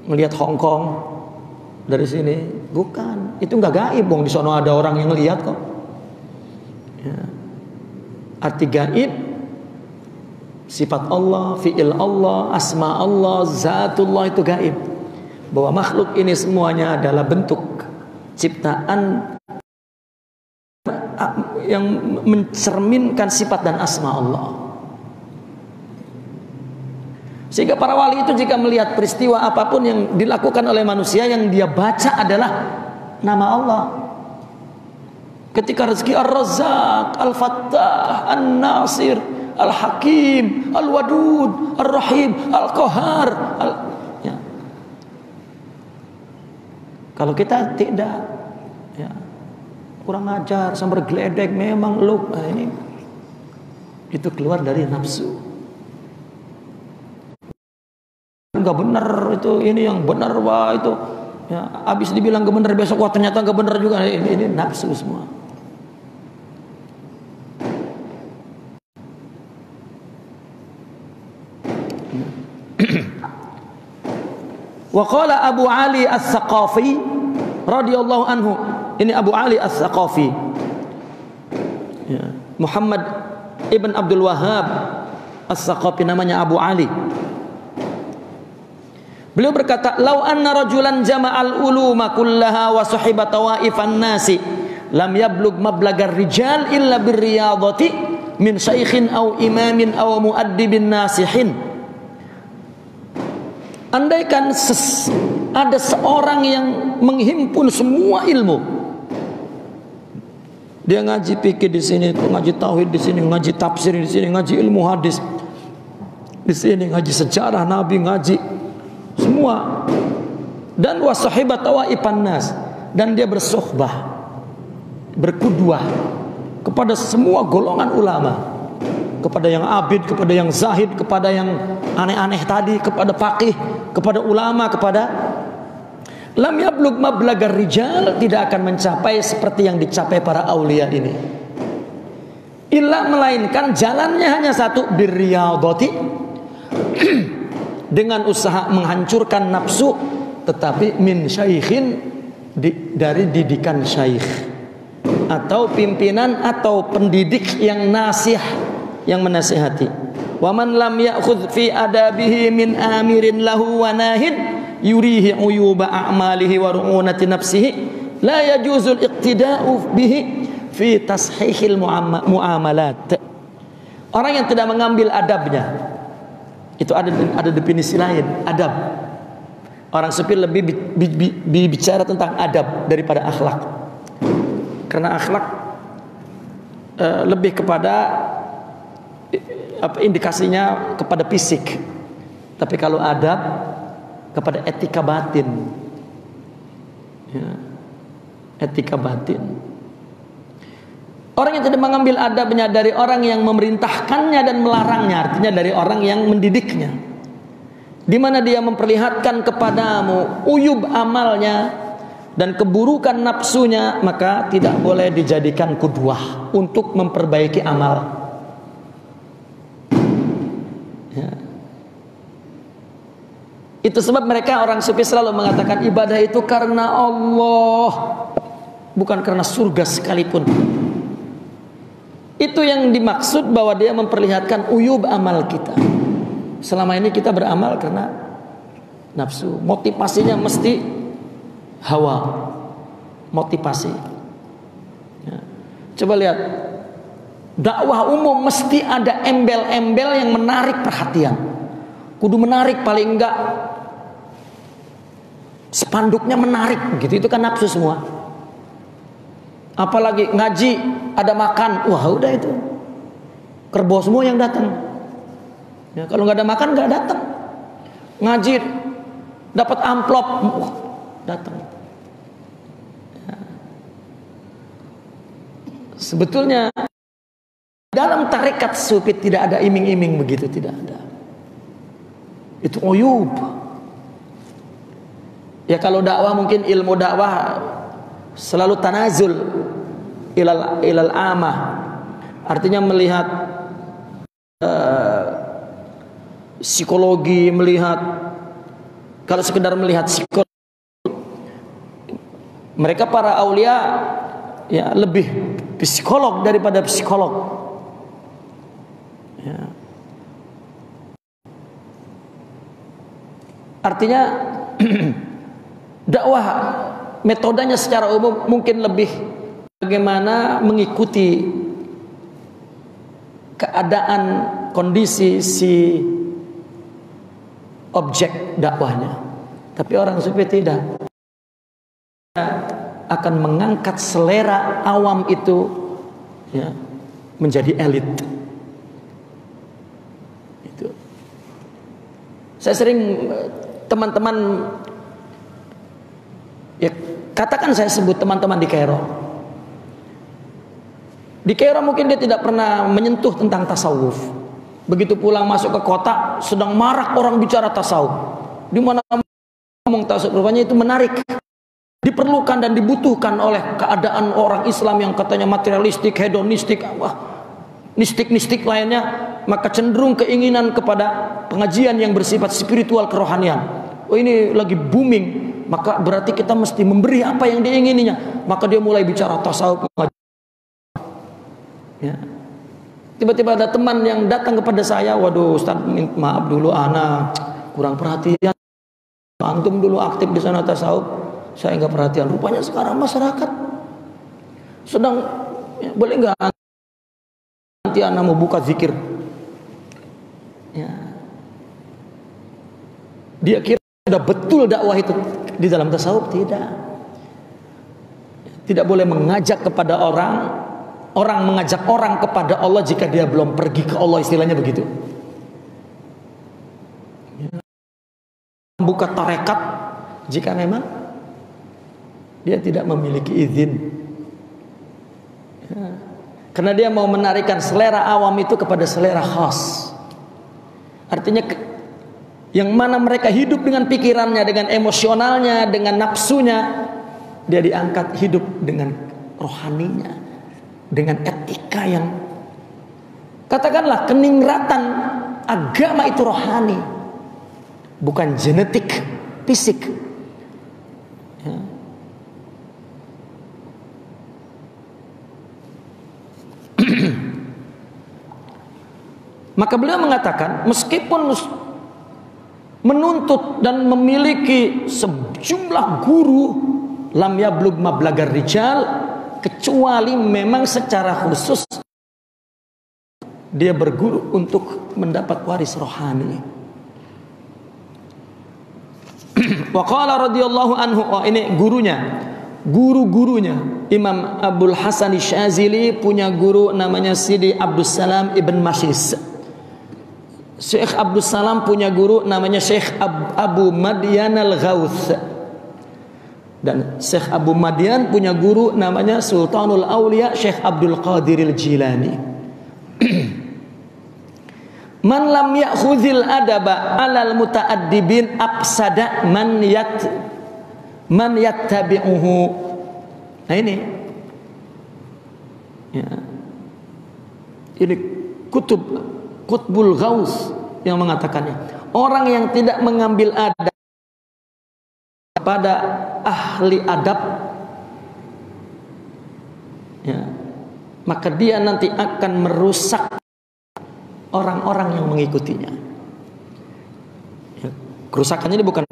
Melihat Hong Kong dari sini, bukan. Itu enggak gaib, di sono ada orang yang lihat kok. Ya. Arti gaib, sifat Allah, fi'il Allah, asma Allah, zatullah itu gaib. Bahwa makhluk ini semuanya adalah bentuk ciptaan yang mencerminkan sifat dan asma Allah. Sehingga para wali itu jika melihat peristiwa apapun yang dilakukan oleh manusia, yang dia baca adalah nama Allah. Ketika rezeki Ar-Razzaq, Al-Fattah, An-Nasir, Al-Hakim, Al-Wadud, Ar-Rahim, Al-Qahar, ya. Kalau kita tidak, ya, kurang ajar, sambar geledek, memang lu, ini itu keluar dari nafsu. Enggak benar itu, ini yang benar, wah itu, ya, habis dibilang enggak benar, besok wah ternyata enggak benar juga. Ini nafsu semua. Wa qala Abu Ali As-Saqafi radhiyallahu anhu. Ini Abu Ali As-Saqafi, ya, Muhammad ibn Abdul Wahhab As-Saqafi, namanya Abu Ali. Beliau berkata, "Lau anna rajulan jama'al uluma kullaha wa sahiba tawaifan nasi lam yablug mablagar rijal illa birriyadati min syaikhin aw imamin aw muaddibin nasihin." Andaikan ada seorang yang menghimpun semua ilmu, dia ngaji fikih di sini, ngaji tauhid di sini, ngaji tafsir di sini, ngaji ilmu hadis di sini, ngaji sejarah Nabi, ngaji semua, dan wasahibat tawaifan nas, dan dia bersohbah, berkudwah kepada semua golongan ulama, kepada yang abid, kepada yang zahid, kepada yang aneh-aneh tadi, kepada faqih, kepada ulama, kepada lam yablug mablagar rijal, tidak akan mencapai seperti yang dicapai para aulia ini, illa, melainkan jalannya hanya satu, birriyadati, dengan usaha menghancurkan nafsu, tetapi min syaikhin, dari didikan syaikh atau pimpinan atau pendidik yang nasih, yang menasihati. Wa man lam ya'khudh fi adabihi min amirin lahu wa nahin yurihi uyuba a'malihi wa ru'unati nafsihi la yajuzul iqtida'u bihi fi tashihil muamalat. Orang yang tidak mengambil adabnya, itu ada definisi lain, adab. Orang sufi lebih bicara tentang adab daripada akhlak. Karena akhlak lebih kepada indikasinya kepada fisik. Tapi kalau adab kepada etika batin. Ya, etika batin. Orang yang tidak mengambil adabnya dari orang yang memerintahkannya dan melarangnya, artinya dari orang yang mendidiknya, di mana dia memperlihatkan kepadamu uyub amalnya dan keburukan nafsunya, maka tidak boleh dijadikan qudwah untuk memperbaiki amal. Ya. Itu sebab mereka orang sufi selalu mengatakan ibadah itu karena Allah, bukan karena surga sekalipun. Itu yang dimaksud bahwa dia memperlihatkan uyub amal kita. Selama ini kita beramal karena nafsu. Motivasinya mesti hawa. Motivasi. Ya. Coba lihat. Dakwah umum mesti ada embel-embel yang menarik perhatian. Kudu menarik, paling enggak spanduknya menarik gitu. Itu kan nafsu semua. Apalagi ngaji ada makan, wah udah itu kerbau semua yang datang. Ya, kalau nggak ada makan nggak datang. Ngaji dapat amplop, datang. Ya. Sebetulnya dalam tarekat sufi tidak ada iming-iming begitu, tidak ada. Itu uyub. Ya kalau dakwah mungkin ilmu dakwah selalu tanazul ilal amah, artinya melihat psikologi, melihat, kalau sekedar melihat psikologi, mereka para aulia ya lebih psikolog daripada psikolog. Ya. Artinya dakwah metodenya secara umum mungkin lebih bagaimana mengikuti keadaan, kondisi si objek dakwahnya. Tapi orang sufi tidak, akan mengangkat selera awam itu ya, menjadi elit. Itu. Saya sering teman-teman, ya katakan saya sebut teman-teman di Kairo. Di Kairo mungkin dia tidak pernah menyentuh tentang tasawuf. Begitu pulang masuk ke kota, sedang marak orang bicara tasawuf. Di mana ngomong tasawuf, rupanya itu menarik. Diperlukan dan dibutuhkan oleh keadaan orang Islam yang katanya materialistik, hedonistik, nistik-nistik lainnya. Maka cenderung keinginan kepada pengajian yang bersifat spiritual, kerohanian. Oh ini lagi booming, maka berarti kita mesti memberi apa yang diingininya. Maka dia mulai bicara tasawuf. Ya. Tiba-tiba ada teman yang datang kepada saya, waduh Ustaz, maaf dulu ana kurang perhatian. Antum dulu aktif di sana tasawuf, saya enggak perhatian. Rupanya sekarang masyarakat sedang ya, boleh enggak nanti ana mau buka zikir. Ya. Dia kira sudah betul dakwah itu di dalam tasawuf, tidak. Tidak boleh mengajak kepada orang mengajak orang kepada Allah jika dia belum pergi ke Allah, istilahnya begitu. Ya. Membuka tarekat jika memang dia tidak memiliki izin. Ya. Karena dia mau menarikan selera awam itu kepada selera khas. Artinya yang mana mereka hidup dengan pikirannya, dengan emosionalnya, dengan nafsunya, dia diangkat hidup dengan rohaninya, dengan etika yang katakanlah keningratan agama itu rohani, bukan genetik, fisik. Ya. Maka beliau mengatakan meskipun menuntut dan memiliki sejumlah guru, lam yablug mablagar rijal, kecuali memang secara khusus dia berguru untuk mendapat waris rohani. Wa qala radhiyallahu anhu, oh ini gurunya, guru-gurunya Imam Abdul Hasan Syazili punya guru namanya Sidi Abdus Salam Ibn Mashis. Syekh Abdus Salam punya guru namanya Syekh Abu Madyan Al-Ghauth. Dan Syekh Abu Madian punya guru namanya Sultanul Aulia Syekh Abdul Qadiril Jilani. Man lam ya'khudhil adaba 'alal muta'addibin afsada man yattabi'uhu. Nah ini. Ya. Ini Qutbul Ghaus yang mengatakannya. Orang yang tidak mengambil adab pada ahli adab, ya, maka dia nanti akan merusak orang-orang yang mengikutinya. Ya, kerusakannya ini bukan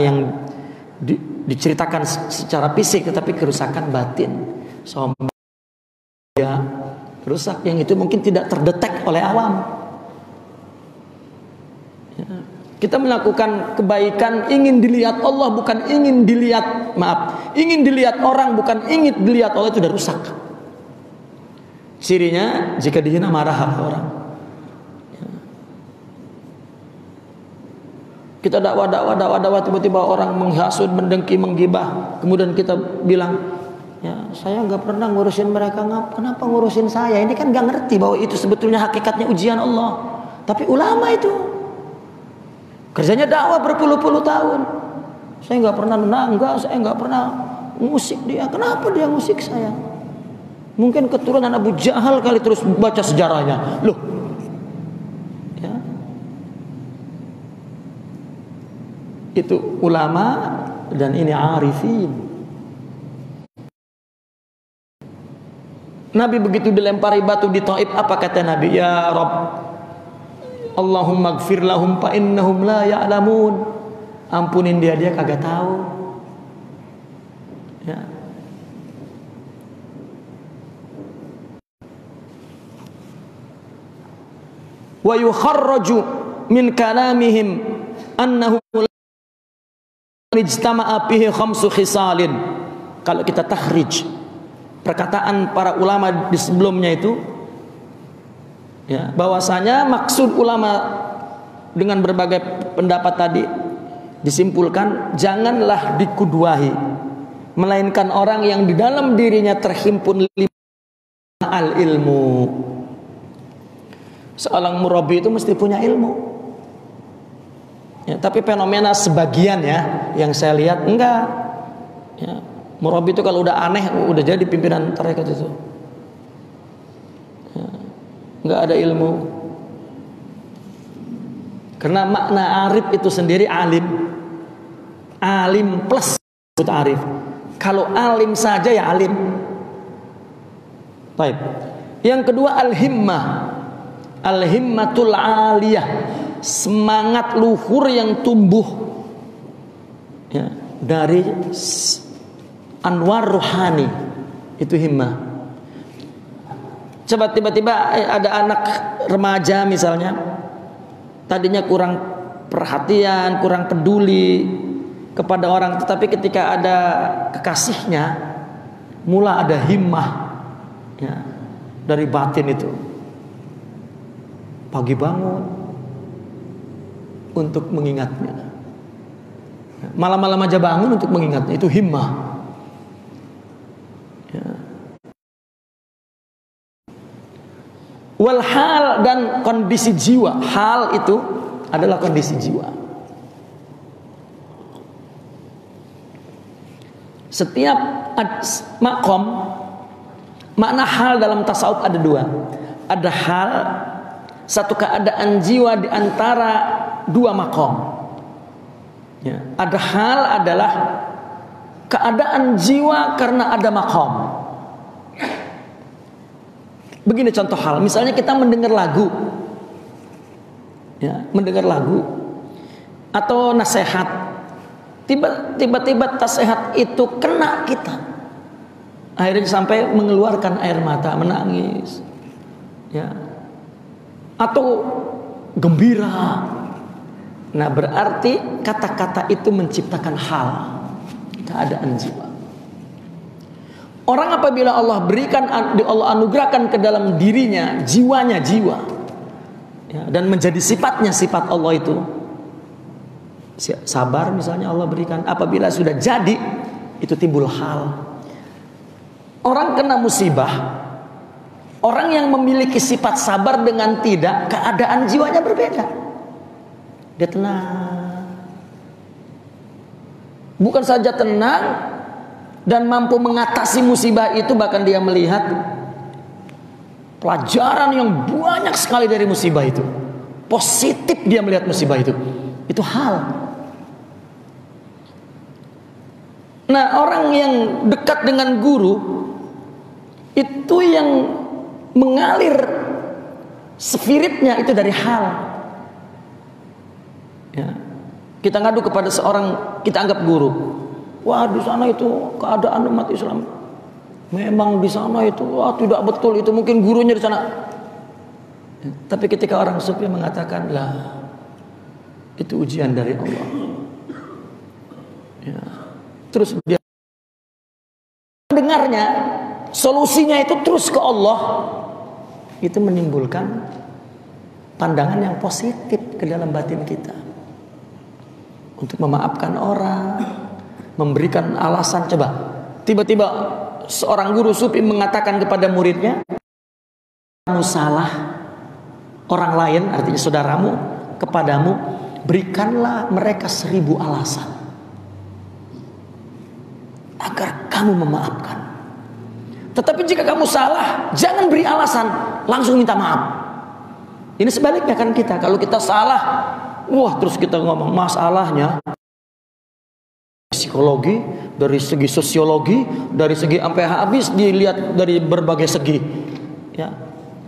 yang diceritakan secara fisik, tetapi kerusakan batin. Sombong, ya, rusak yang itu mungkin tidak terdetek oleh awam. Ya. Kita melakukan kebaikan ingin dilihat Allah, bukan ingin dilihat, ingin dilihat orang, bukan ingin dilihat Allah, itu sudah rusak. Cirinya jika dihina marah orang. Ya. Kita dakwah tiba-tiba orang menghasut, mendengki, menggibah, kemudian kita bilang, ya saya nggak pernah ngurusin mereka, kenapa ngurusin saya? Ini kan nggak ngerti bahwa itu sebetulnya hakikatnya ujian Allah. Tapi ulama itu kerjanya dakwah berpuluh-puluh tahun. Saya nggak pernah menanggah, saya nggak pernah ngusik dia. Kenapa dia ngusik saya? Mungkin keturunan Abu Jahal kali, terus baca sejarahnya. Loh, ya. Itu ulama dan ini arifin. Nabi begitu dilempari batu di Taif, apa kata Nabi? Ya Rabb, Allahumma gfir lahum fa innahum la ya'lamun. Ampunin dia kagak tahu. Ya. Wa yukharraju min kalamihim annahu ijtama'a bihi khamsu khisalin. Kalau kita takhrij perkataan para ulama di sebelumnya itu, ya, bahwasanya maksud ulama dengan berbagai pendapat tadi disimpulkan, janganlah dikudwahi, melainkan orang yang di dalam dirinya terhimpun al-ilmu. Seorang murabbi itu mesti punya ilmu, ya, tapi fenomena sebagian, ya, yang saya lihat enggak, ya, murabbi itu kalau udah aneh udah jadi pimpinan tarekat itu, ya, enggak ada ilmu. Karena makna arif itu sendiri alim, alim plus itu arif. Kalau alim saja ya alim. Baik. Yang kedua al-himmah, al-himmatul aliyah, semangat luhur yang tumbuh, ya, dari anwar rohani, itu himmah. Coba tiba-tiba ada anak remaja misalnya, tadinya kurang perhatian, kurang peduli kepada orang, tetapi ketika ada kekasihnya, mula ada himmah, ya, dari batin itu. Pagi bangun untuk mengingatnya, malam-malam aja bangun untuk mengingatnya, itu himmah, ya. Wal hal, dan kondisi jiwa. Hal itu adalah kondisi jiwa. Setiap makom, makna hal dalam tasawuf ada dua. Ada hal, satu keadaan jiwa di antara dua makom, ya. Ada hal adalah keadaan jiwa karena ada makom. Begini contoh hal, misalnya kita mendengar lagu, ya, mendengar lagu atau nasihat, tiba-tiba nasihat itu kena kita, akhirnya sampai mengeluarkan air mata, menangis, ya, atau gembira. Nah, berarti kata-kata itu menciptakan hal, keadaan jiwa. Orang apabila Allah berikan, Allah anugerahkan ke dalam dirinya jiwanya jiwa, ya, dan menjadi sifatnya sifat Allah itu, Sabar misalnya Allah berikan. Apabila sudah jadi, itu timbul hal. Orang kena musibah, orang yang memiliki sifat sabar dengan tidak, keadaan jiwanya berbeda. Dia tenang. Bukan saja tenang dan mampu mengatasi musibah itu, bahkan dia melihat pelajaran yang banyak sekali dari musibah itu. Positif dia melihat musibah itu. Itu hal. Nah, orang yang dekat dengan guru itu yang mengalir spiritnya itu dari hal. Ya. Kita ngadu kepada seorang, kita anggap guru. Wah, di sana itu keadaan umat Islam. Memang di sana itu tidak betul, itu mungkin gurunya di sana. Ya. Tapi ketika orang sufi mengatakan, lah, itu ujian dari Allah. Ya. Terus dia dengarnya, solusinya itu terus ke Allah. Itu menimbulkan pandangan yang positif ke dalam batin kita. Untuk memaafkan orang, memberikan alasan. Coba, tiba-tiba seorang guru sufi mengatakan kepada muridnya, kamu salah, orang lain, artinya saudaramu, kepadamu, berikanlah mereka 1000 alasan agar kamu memaafkan. Tetapi jika kamu salah, jangan beri alasan, langsung minta maaf. Ini sebaliknya kan kita. Kalau kita salah, wah, terus kita ngomong masalahnya psikologi, dari segi sosiologi, dari segi sampai habis dilihat dari berbagai segi. Ya,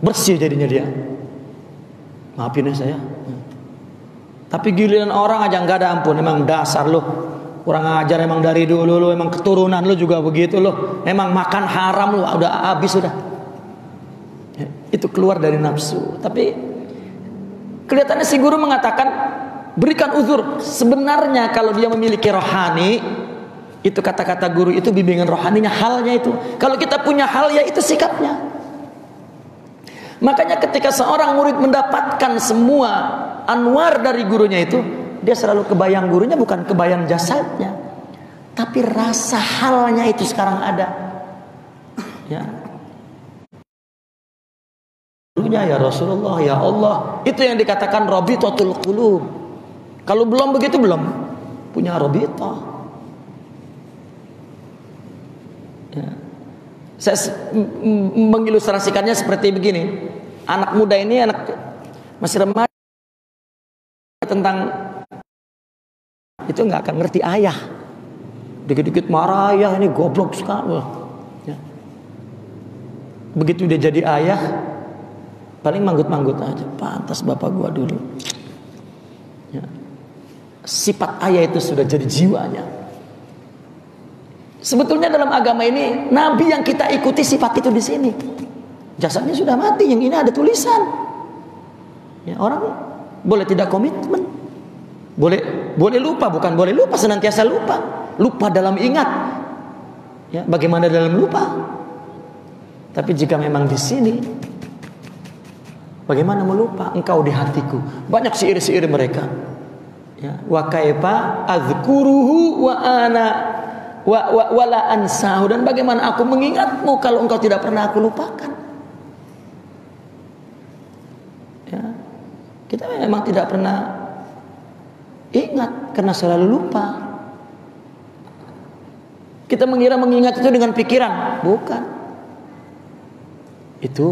bersih jadinya dia. Maafin ya saya. Tapi giliran orang aja nggak ada ampun. Emang dasar loh, kurang ajar emang dari dulu lo, emang keturunan lo juga begitu lo, emang makan haram lo, udah habis sudah. Ya, itu keluar dari nafsu. Tapi kelihatannya si guru mengatakan berikan uzur. Sebenarnya kalau dia memiliki rohani, itu kata-kata guru itu bimbingan rohaninya, halnya itu. Kalau kita punya hal, ya itu sikapnya. Makanya ketika seorang murid mendapatkan semua anwar dari gurunya itu, dia selalu kebayang gurunya, bukan kebayang jasadnya, tapi rasa halnya itu sekarang ada. Ya, gurunya ya Rasulullah, ya Allah. Itu yang dikatakan rabitatul qulub. Kalau belum begitu, belum punya rabitah. Ya. Saya mengilustrasikannya seperti begini. Anak muda ini, anak masih remaja, tentang itu nggak akan ngerti ayah. Dikit-dikit marah, ayah ini goblok sekali. Ya. Begitu dia jadi ayah, paling manggut-manggut aja. Pantas bapak gua dulu. Ya. Sifat ayah itu sudah jadi jiwanya. Sebetulnya dalam agama ini, nabi yang kita ikuti sifat itu di sini. Jasadnya sudah mati, yang ini ada tulisan. Ya, orang boleh tidak komitmen, boleh lupa, bukan boleh lupa, senantiasa lupa. Lupa dalam ingat. Ya, bagaimana dalam lupa? Tapi jika memang di sini, bagaimana melupa? Engkau di hatiku. Banyak syair-syair mereka. Ya, wa kaifa azkuruhu wa ana wala ansahu, dan bagaimana aku mengingatmu kalau engkau tidak pernah aku lupakan. Ya, kita memang tidak pernah ingat karena selalu lupa. Kita mengira mengingat itu dengan pikiran, bukan. Itu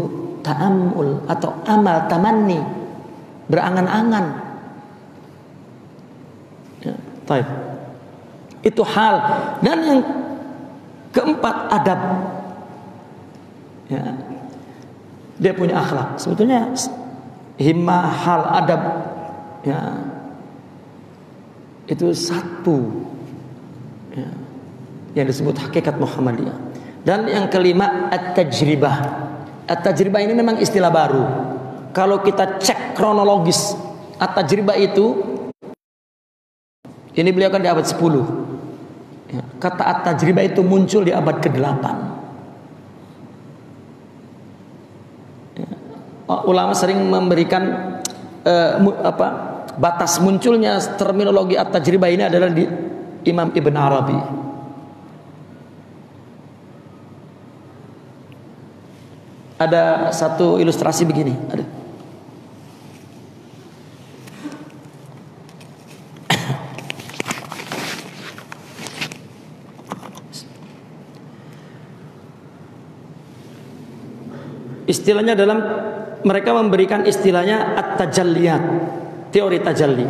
ta'ammul atau amal tamanni, berangan-angan. Ya, baik. Itu hal. Dan yang keempat, adab. Ya. Dia punya akhlak. Sebetulnya himmah, hal, adab, ya, itu satu, ya, yang disebut hakikat Muhammadiyah. Dan yang kelima, at-tajribah. At-tajribah ini memang istilah baru. Kalau kita cek kronologis, at-tajribah itu, ini beliau kan di abad 10. Ya, kata at-tajribah itu muncul di abad ke-8. Ya, ulama sering memberikan batas munculnya terminologi at-tajribah ini adalah di Imam Ibn Arabi. Ada satu ilustrasi begini, ada. Istilahnya dalam mereka memberikan istilahnya at-tajalliyat, teori tajalli.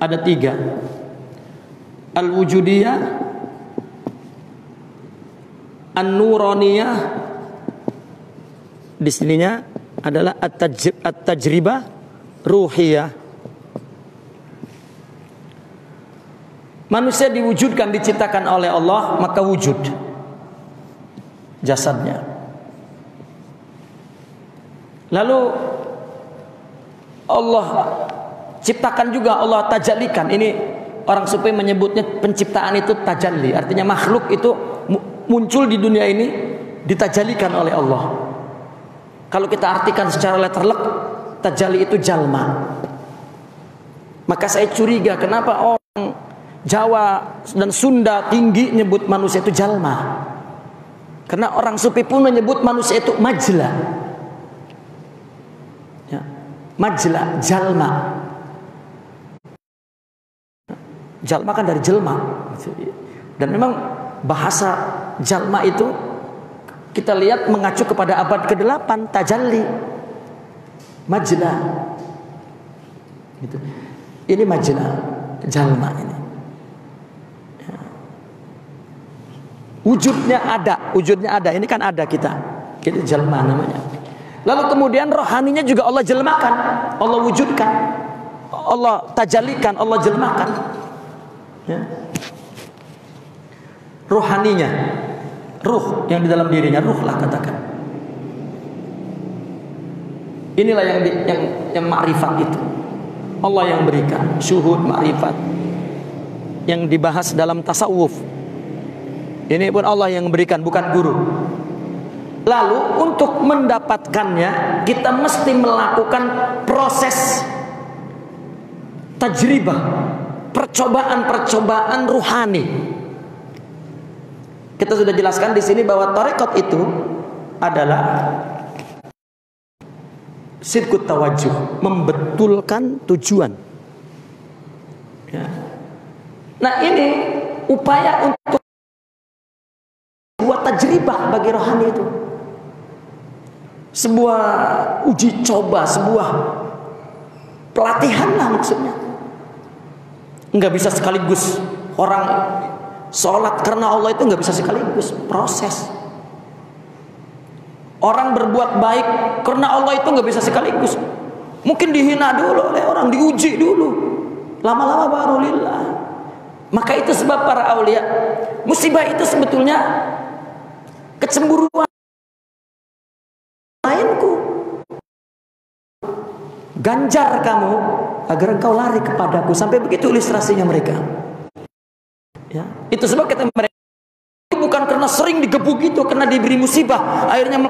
Ada 3. Al-wujudiyah, an-nuraniyah. Di sininya adalah at-tajribah ruhiyah. Manusia diwujudkan, diciptakan oleh Allah, maka wujud jasadnya. Lalu Allah ciptakan juga, Allah tajallikan. Ini orang sufi menyebutnya penciptaan itu tajalli. Artinya makhluk itu muncul di dunia ini ditajalikan oleh Allah. Kalau kita artikan secara letterlek, tajalli itu jalma. Maka saya curiga kenapa orang Jawa dan Sunda tinggi nyebut manusia itu jalma. Karena orang sufi pun menyebut manusia itu majla. Ya, majla, jalma. Jalma kan dari jelma. Dan memang bahasa jalma itu kita lihat mengacu kepada abad ke-8, tajalli, majla. Gitu. Ini majla, jalma ini. Ya. Wujudnya ada. Ini kan ada kita. Itu jalma namanya. Lalu kemudian rohaninya juga Allah jelmakan, Allah wujudkan, Allah tajallikan, Allah jelmakan. Ya. Rohaninya, ruh yang di dalam dirinya, ruh lah katakan. Inilah yang ma'rifat itu. Allah yang berikan syuhud ma'rifat yang dibahas dalam tasawuf. Ini pun Allah yang berikan, bukan guru. Lalu untuk mendapatkannya kita mesti melakukan proses tajribah, percobaan ruhani. Kita sudah jelaskan di sini bahwa tarekat itu adalah sidqut tawajjuh, membetulkan tujuan. Ya. Nah ini upaya untuk buat tajribah bagi rohani itu. Sebuah uji coba, sebuah pelatihan lah maksudnya. Enggak bisa sekaligus. Orang sholat karena Allah itu enggak bisa sekaligus, proses. Orang berbuat baik karena Allah itu enggak bisa sekaligus. Mungkin dihina dulu oleh orang, diuji dulu. Lama-lama baru lillah. Maka itu sebab para aulia, musibah itu sebetulnya kecemburuan lainku. Ganjar kamu agar engkau lari kepadaku. Sampai begitu ilustrasinya mereka. Ya, itu sebab kata mereka itu bukan karena sering digebuk itu, karena diberi musibah akhirnya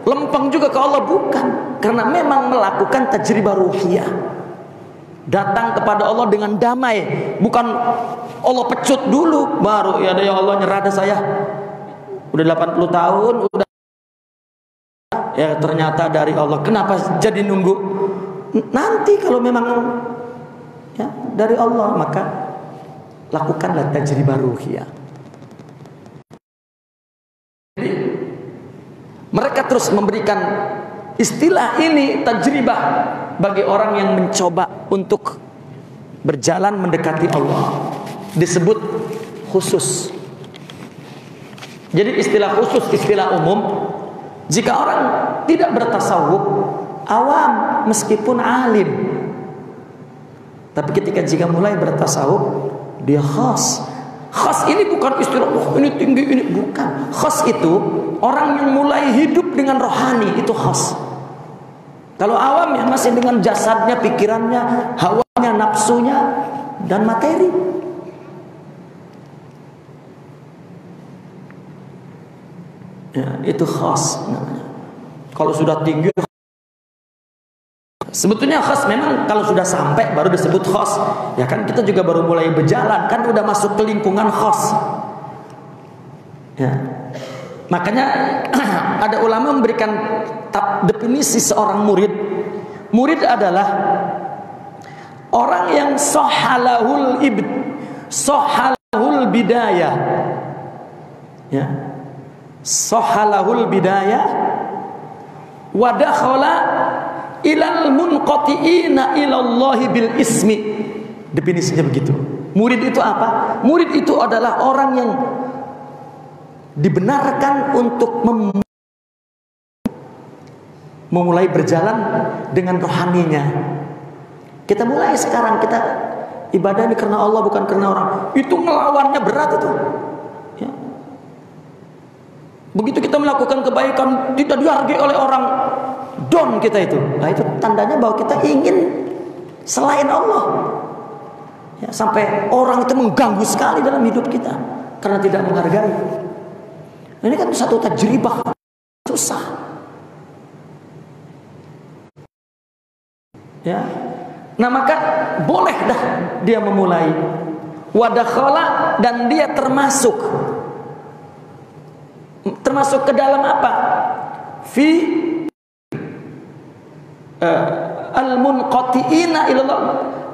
lempeng juga ke Allah, bukan. Karena memang melakukan tajribah ruhiyah. Datang kepada Allah dengan damai, bukan Allah pecut dulu baru ya Allah nyerada saya. Udah 80 tahun udah ya ternyata dari Allah. Kenapa jadi nunggu? Nanti kalau memang ya dari Allah maka lakukanlah tajribah ruhiyah. Jadi mereka terus memberikan istilah ini tajribah bagi orang yang mencoba untuk berjalan mendekati Allah. Disebut khusus. Jadi istilah khusus, istilah umum. Jika orang tidak bertasawuf, awam meskipun alim. Tapi jika mulai bertasawuf, dia khas. Khas ini bukan istilah, oh ini tinggi, ini bukan. Khas itu orang yang mulai hidup dengan rohani, itu khas. Kalau awam ya masih dengan jasadnya, pikirannya, hawanya, nafsunya, dan materi. Ya, itu khas namanya. Kalau sudah tinggi Sebetulnya khos memang kalau sudah sampai baru disebut khos. Ya kan kita juga baru mulai berjalan, kan udah masuk ke lingkungan khos. Ya. Makanya ada ulama memberikan definisi seorang murid. Murid adalah orang yang sohalahul bidayah. Ya. Sohalahul bidayah wa dakhala ilal munqati'ina ilallahi bil ismi. Definisinya begitu. Murid itu apa? Murid itu adalah orang yang dibenarkan untuk memulai berjalan dengan rohaninya. Kita mulai sekarang, kita ibadah ini karena Allah bukan karena orang. Itu melawannya berat itu. Ya. Begitu kita melakukan kebaikan tidak dihargai oleh orang, down kita itu. Nah itu tandanya bahwa kita ingin selain Allah. Ya, sampai orang itu mengganggu sekali dalam hidup kita karena tidak menghargai. Ini kan satu tajribah susah. Ya. Nah maka boleh dah dia memulai wadakhala, dan dia termasuk ke dalam apa? Fi al-munqati'ina ilallah,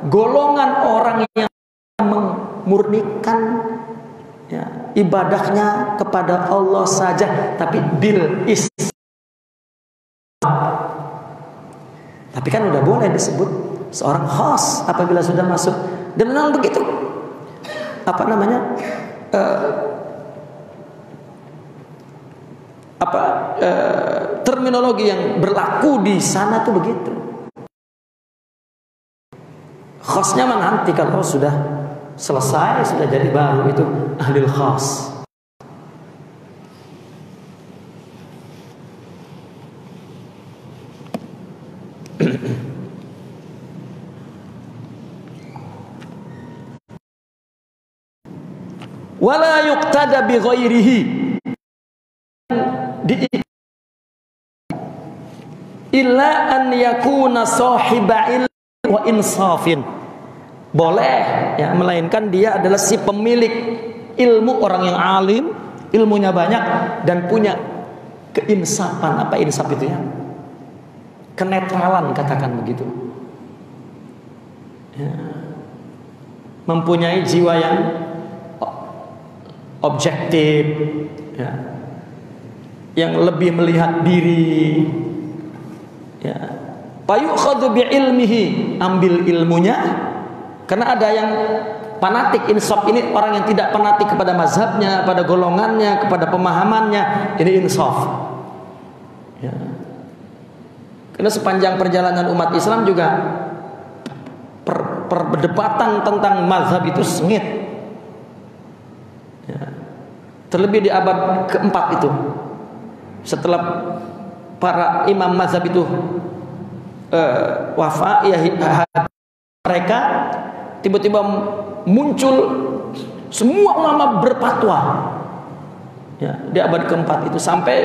golongan orang yang memurnikan ya, ibadahnya kepada Allah saja, tapi bil islam. Tapi kan udah boleh disebut seorang khas apabila sudah masuk. Dan memang begitu. Apa namanya? Terminologi yang berlaku di sana tuh begitu. Khasnya mah nanti kalau sudah selesai, sudah jadi baru itu ahlul khas. Wala yuqtada bi ghairihi, illa an yakuna sahiba ilmi wa insafin. Boleh ya, melainkan dia adalah si pemilik ilmu, orang yang alim, ilmunya banyak dan punya keinsafan. Apa insaf itu ya? Kenetralan, katakan begitu ya. Mempunyai jiwa yang objektif ya, yang lebih melihat diri ya. Fayukhadhu bi ilmihi, ambil ilmunya. Karena ada yang fanatik, insaf ini orang yang tidak fanatik kepada mazhabnya, pada golongannya, kepada pemahamannya, ini insaf ya. Karena sepanjang perjalanan umat Islam juga perdebatan tentang mazhab itu sengit ya. Terlebih di abad keempat itu, setelah para imam mazhab itu wafat ya, mereka tiba-tiba muncul semua ulama berfatwa ya, di abad keempat itu. Sampai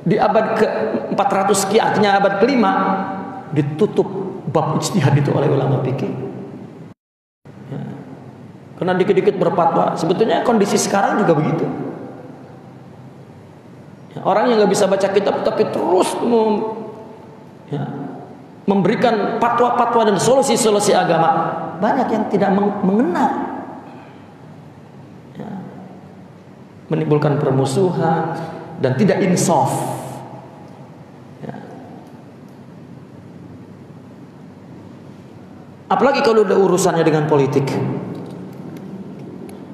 di abad ke-400 sekian, artinya abad kelima, ditutup bab ijtihad itu oleh ulama fikih ya. Karena dikit-dikit berfatwa. Sebetulnya kondisi sekarang juga begitu ya, orang yang nggak bisa baca kitab tapi terus ya, memberikan fatwa-fatwa dan solusi-solusi agama, banyak yang tidak mengena ya, menimbulkan permusuhan dan tidak insaf ya. Apalagi kalau udah urusannya dengan politik,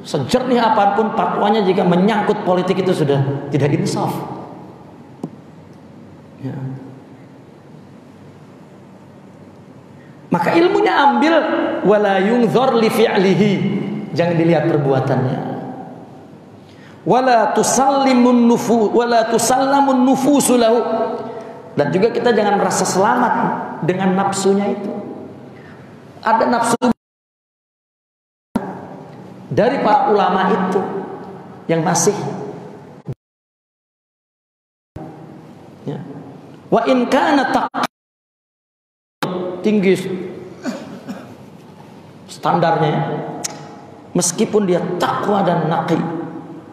sejernih apapun fatwanya, jika menyangkut politik itu sudah tidak insaf ya. Maka ilmunya ambil, wala yunzar li fi'lihi, jangan dilihat perbuatannya. Wala tusallamun nufusu lahu, dan juga kita jangan merasa selamat dengan nafsunya itu. Ada nafsu dari para ulama itu yang masih ya. Wa in kana tinggi standarnya, meskipun dia takwa dan naqi,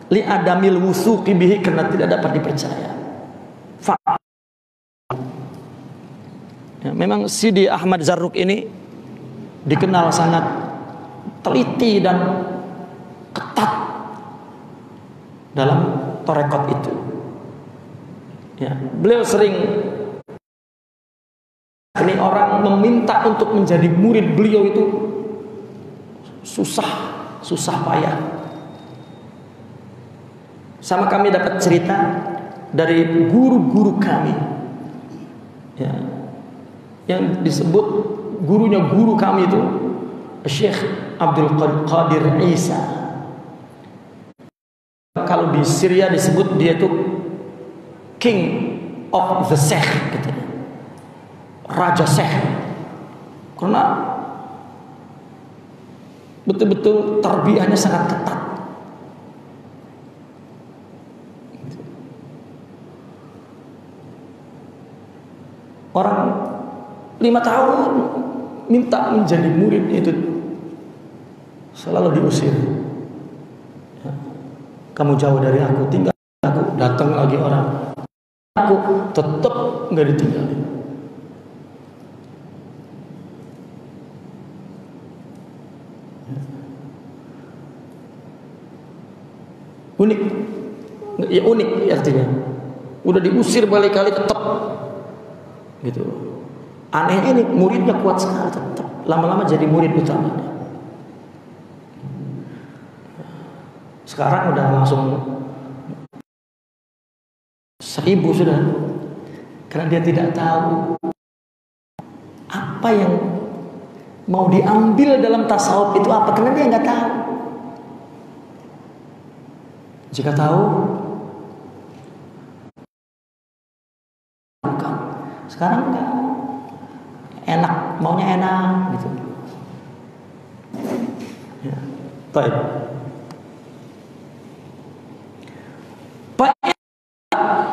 li adamil wusuqi bihi, karena tidak dapat dipercaya. Ya, memang Sidi Ahmad Zarruq ini dikenal sangat teliti dan ketat dalam tarekat itu. Ya, beliau sering, ini orang meminta untuk menjadi murid beliau itu susah payah. Sama kami dapat cerita dari guru-guru kami, ya, yang disebut gurunya guru kami itu Syekh Abdul Qadir Isa. Kalau di Syria disebut dia itu King of the Sheikh, gitu. Raja Syekh, karena betul-betul tarbiyahnya sangat ketat. Orang 5 tahun minta menjadi murid itu selalu diusir. Ya. Kamu jauh dari aku, tinggal aku. Datang lagi orang, aku tetap nggak ditinggalin. Unik, ya unik artinya. Udah diusir berkali-kali tetap gitu. Anehnya ini muridnya kuat sekali, tetap lama-lama jadi murid utamanya. Sekarang udah langsung 1000 sudah, karena dia tidak tahu apa yang mau diambil dalam tasawuf itu apa, karena dia nggak tahu. Jika tahu, sekarang enggak enak, maunya enak gitu. Ya, baik.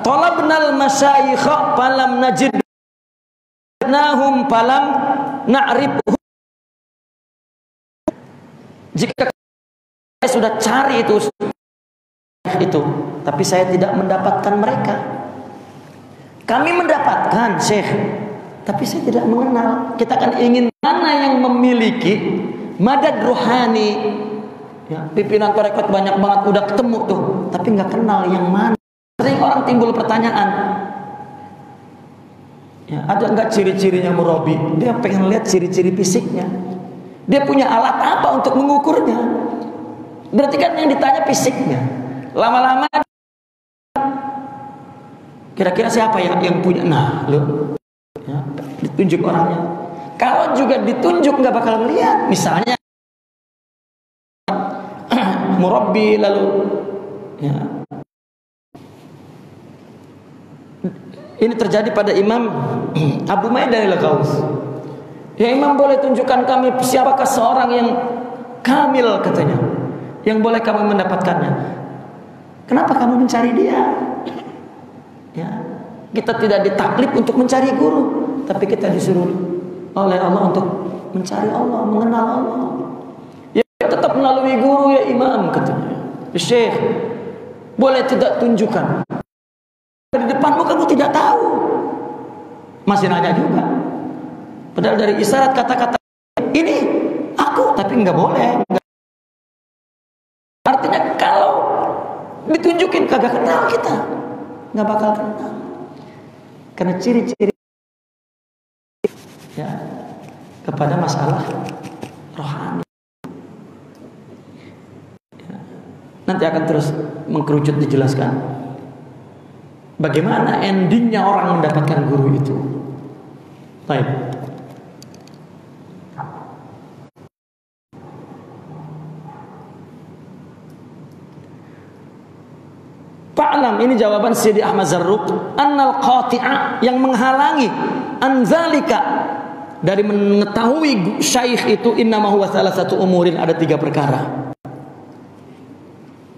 Talabnal masyayikha falam najidnahum falam na'rifhum. Jika saya sudah cari itu, tapi saya tidak mendapatkan mereka. Kami mendapatkan Syekh, tapi saya tidak mengenal. Kita kan ingin mana yang memiliki madad rohani. Ya, pimpinan tarekat banyak banget, udah ketemu tuh, tapi nggak kenal yang mana. Sering orang timbul pertanyaan, ya, ada nggak ciri-cirinya murabi? Dia pengen lihat ciri-ciri fisiknya. Dia punya alat apa untuk mengukurnya? Berarti kan yang ditanya fisiknya. Lama-lama kira-kira siapa yang punya? Nah, lo, ya, ditunjuk orangnya. Kalau juga ditunjuk nggak bakal melihat. Misalnya murabbi lalu, ya. Ini terjadi pada Imam Abu Maidan al-Qaus. Ya Imam, boleh tunjukkan kami siapakah seorang yang kamil, katanya, yang boleh kami mendapatkannya. Kenapa kamu mencari dia? Ya, kita tidak ditaklif untuk mencari guru, tapi kita disuruh oleh Allah untuk mencari Allah, mengenal Allah. Ya tetap melalui guru ya Imam, katanya. Ya, Syekh, boleh tidak tunjukkan? Di depanmu kamu tidak tahu, masih nanya juga. Padahal dari isyarat kata-kata ini aku, tapi nggak boleh. Artinya kalau ditunjukin kagak kenal, kita nggak bakal kenal. Karena ciri-ciri ya kepada masalah rohani. Ya, nanti akan terus mengkerucut dijelaskan bagaimana endingnya orang mendapatkan guru itu. Baik. Fa'lam, ini jawaban Sidi Ahmad Zarruq, annal qati'a, yang menghalangi anzalika, dari mengetahui syekh itu, innama huwa salasatu umurin, ada 3 perkara.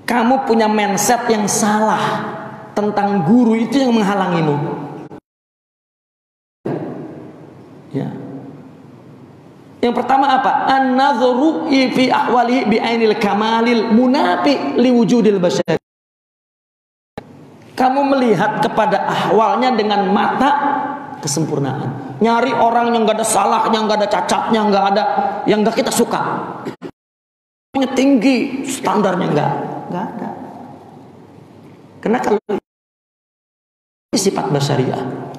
Kamu punya mindset yang salah tentang guru, itu yang menghalangimu. Ya. Yang pertama apa? An-nadhru fi ahwalihi bi ainil kamalil munafi liwujudil basyar. Kamu melihat kepada ahwalnya dengan mata kesempurnaan. Nyari orang yang gak ada salahnya, gak ada cacatnya, gak ada yang gak kita suka. Yang tinggi, standarnya gak ada. Karena kalau sifat basyariah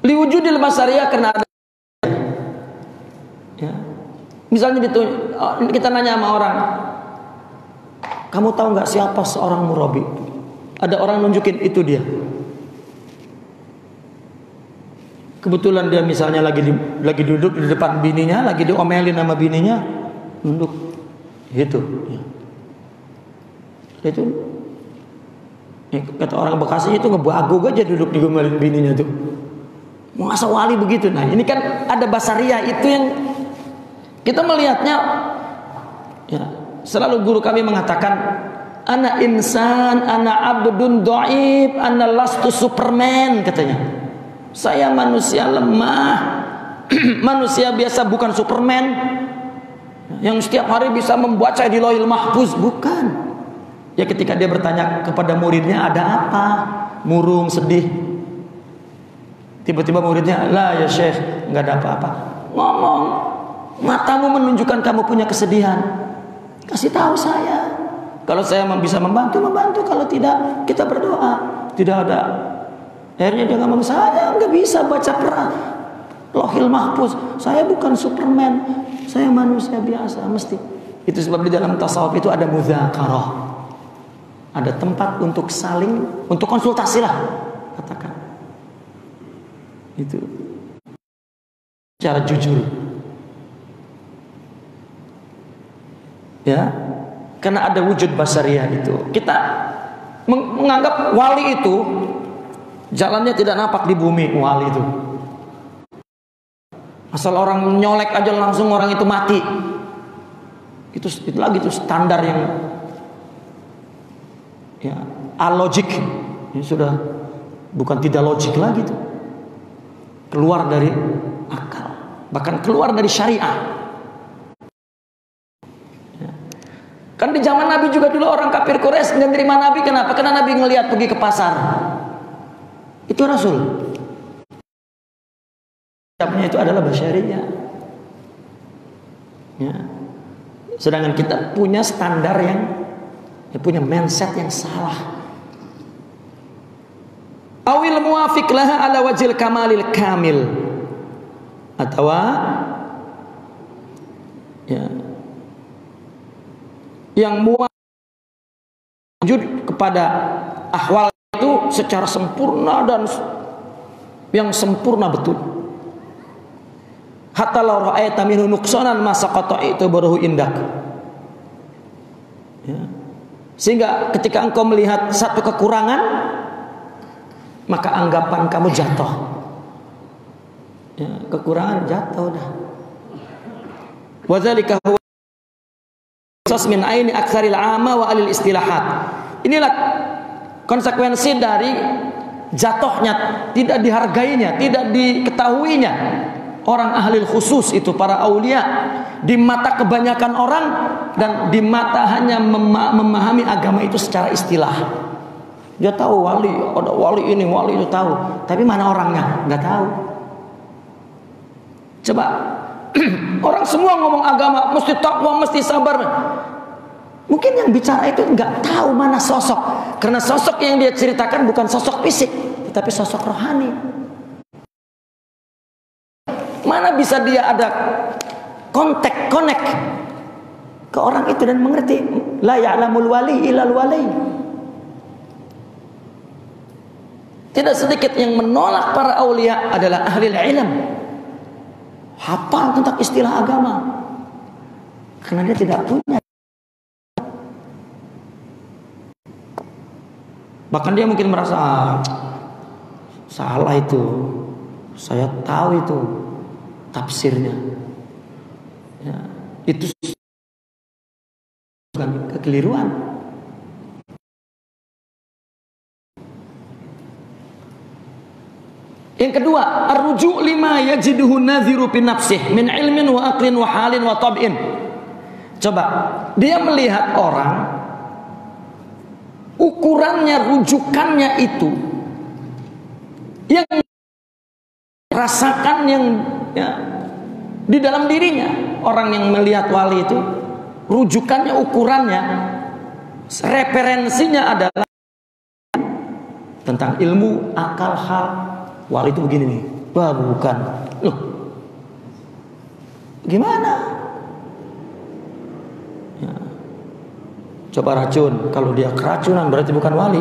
liwujudil basyariah, karena ada ya. Misalnya kita nanya sama orang, kamu tahu nggak siapa seorang murabi? Ada orang nunjukin itu dia. Kebetulan dia misalnya lagi duduk di depan bininya, lagi diomelin sama bininya, nunduk gitu. Ya. Itu kata orang Bekasi itu ngebagug aja duduk diomelin bininya tuh. Masa wali begitu? Nah ini kan ada basaria itu yang kita melihatnya. Ya, selalu guru kami mengatakan, ana insan, ana abdun dhaif, ana lastu superman, katanya. Saya manusia lemah, manusia biasa, bukan superman yang setiap hari bisa membaca di Lauhil Mahfuz, bukan. Ya ketika dia bertanya kepada muridnya, ada apa? Murung, sedih. Tiba-tiba muridnya, lah ya Syekh, nggak ada apa-apa. Ngomong, matamu menunjukkan kamu punya kesedihan. Kasih tahu saya. Kalau saya bisa membantu. Kalau tidak, kita berdoa. Tidak ada. Akhirnya dia ngomong, saya nggak bisa baca Lauhil Mahfuz. Saya bukan Superman. Saya manusia biasa. Mesti. Itu sebab di dalam tasawuf itu ada mudzakarah. Ada tempat untuk saling, untuk konsultasi lah, katakan. Itu secara jujur. Ya, karena ada wujud basyariah itu. Kita menganggap wali itu jalannya tidak nampak di bumi, wali itu. Asal orang nyolek aja langsung orang itu mati. Itu lagi tuh standar yang ya alogik. Ini sudah bukan tidak logik lagi tuh. Keluar dari akal, bahkan keluar dari syariah. Ya. Kan di zaman Nabi juga dulu orang kafir Quraisy nggak terima Nabi. Kenapa? Karena Nabi ngelihat pergi ke pasar. Itu Rasul. Ucapnya itu adalah basyariah. Ya. Sedangkan kita punya standar yang punya mindset yang salah. Awil muwafiq laha ala wajil kamalil kamil, atau ya, yang wujud kepada ahwal itu secara sempurna dan yang sempurna betul. Hatta law ra'aita minhu nuqsanan ma saqata itu baruhu indak. Ya. Sehingga ketika engkau melihat satu kekurangan, maka anggapan kamu jatuh. Ya, kekurangan jatuh dah. Wa dzalika huwa min aini aktsaril 'amma wa alil istilahat. Inilah konsekuensi dari jatuhnya, tidak dihargainya, tidak diketahuinya orang ahli khusus itu, para aulia, di mata kebanyakan orang dan di mata hanya memahami agama itu secara istilah. Dia tahu wali, ada wali ini, wali itu tahu, tapi mana orangnya? Nggak tahu. Coba orang semua ngomong agama, mesti takwa, mesti sabar. Mungkin yang bicara itu nggak tahu mana sosok, karena sosok yang dia ceritakan bukan sosok fisik, tetapi sosok rohani. Mana bisa dia ada connect ke orang itu dan mengerti. La ya'lamul wali illal wali. Tidak sedikit yang menolak para aulia adalah ahli ilm, hafal tentang istilah agama, karena dia tidak punya. Bahkan dia mungkin merasa salah itu, saya tahu itu tafsirnya. Ya, itu bukan kekeliruan. Yang kedua, ar-ruju' lima yajiduhu nadhiru fi nafsihi min ilmin wa aqlin wa halin wa tab'in. Coba, dia melihat orang, ukurannya, rujukannya itu yang rasakan yang ya, di dalam dirinya. Orang yang melihat wali itu rujukannya, ukurannya, referensinya adalah tentang ilmu, akal, hal. Wali itu begini nih. Wah, bukan. Loh, gimana? Ya. Coba racun. Kalau dia keracunan berarti bukan wali.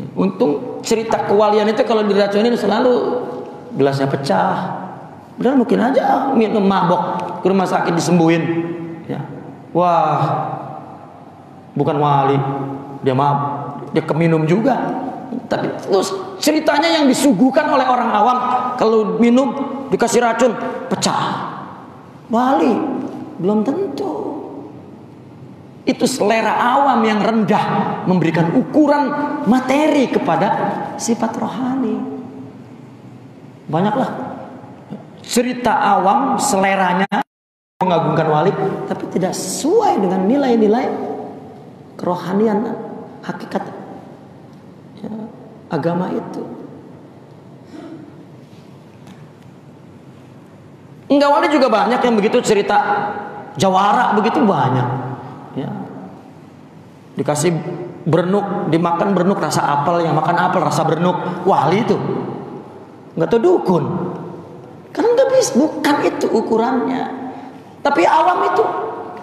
Ya. Untung cerita kewalian itu kalau diracunin selalu gelasnya pecah. Benar mungkin aja minum mabok ke rumah sakit disembuhin. Ya. Wah, bukan wali. Dia mabok, dia keminum juga. Tapi terus ceritanya yang disuguhkan oleh orang awam, kalau minum dikasih racun pecah. Wali belum tentu. Itu selera awam yang rendah memberikan ukuran materi kepada sifat rohani. Banyaklah cerita awam seleranya mengagungkan wali, tapi tidak sesuai dengan nilai-nilai kerohanian hakikat ya, agama itu. Enggak, wali juga banyak yang begitu cerita jawara begitu banyak. Ya. Dikasih berenuk, dimakan berenuk rasa apel, yang makan apel rasa berenuk, wali itu. Enggak tahu dukun. Karena enggak bisa, bukan itu ukurannya. Tapi awam itu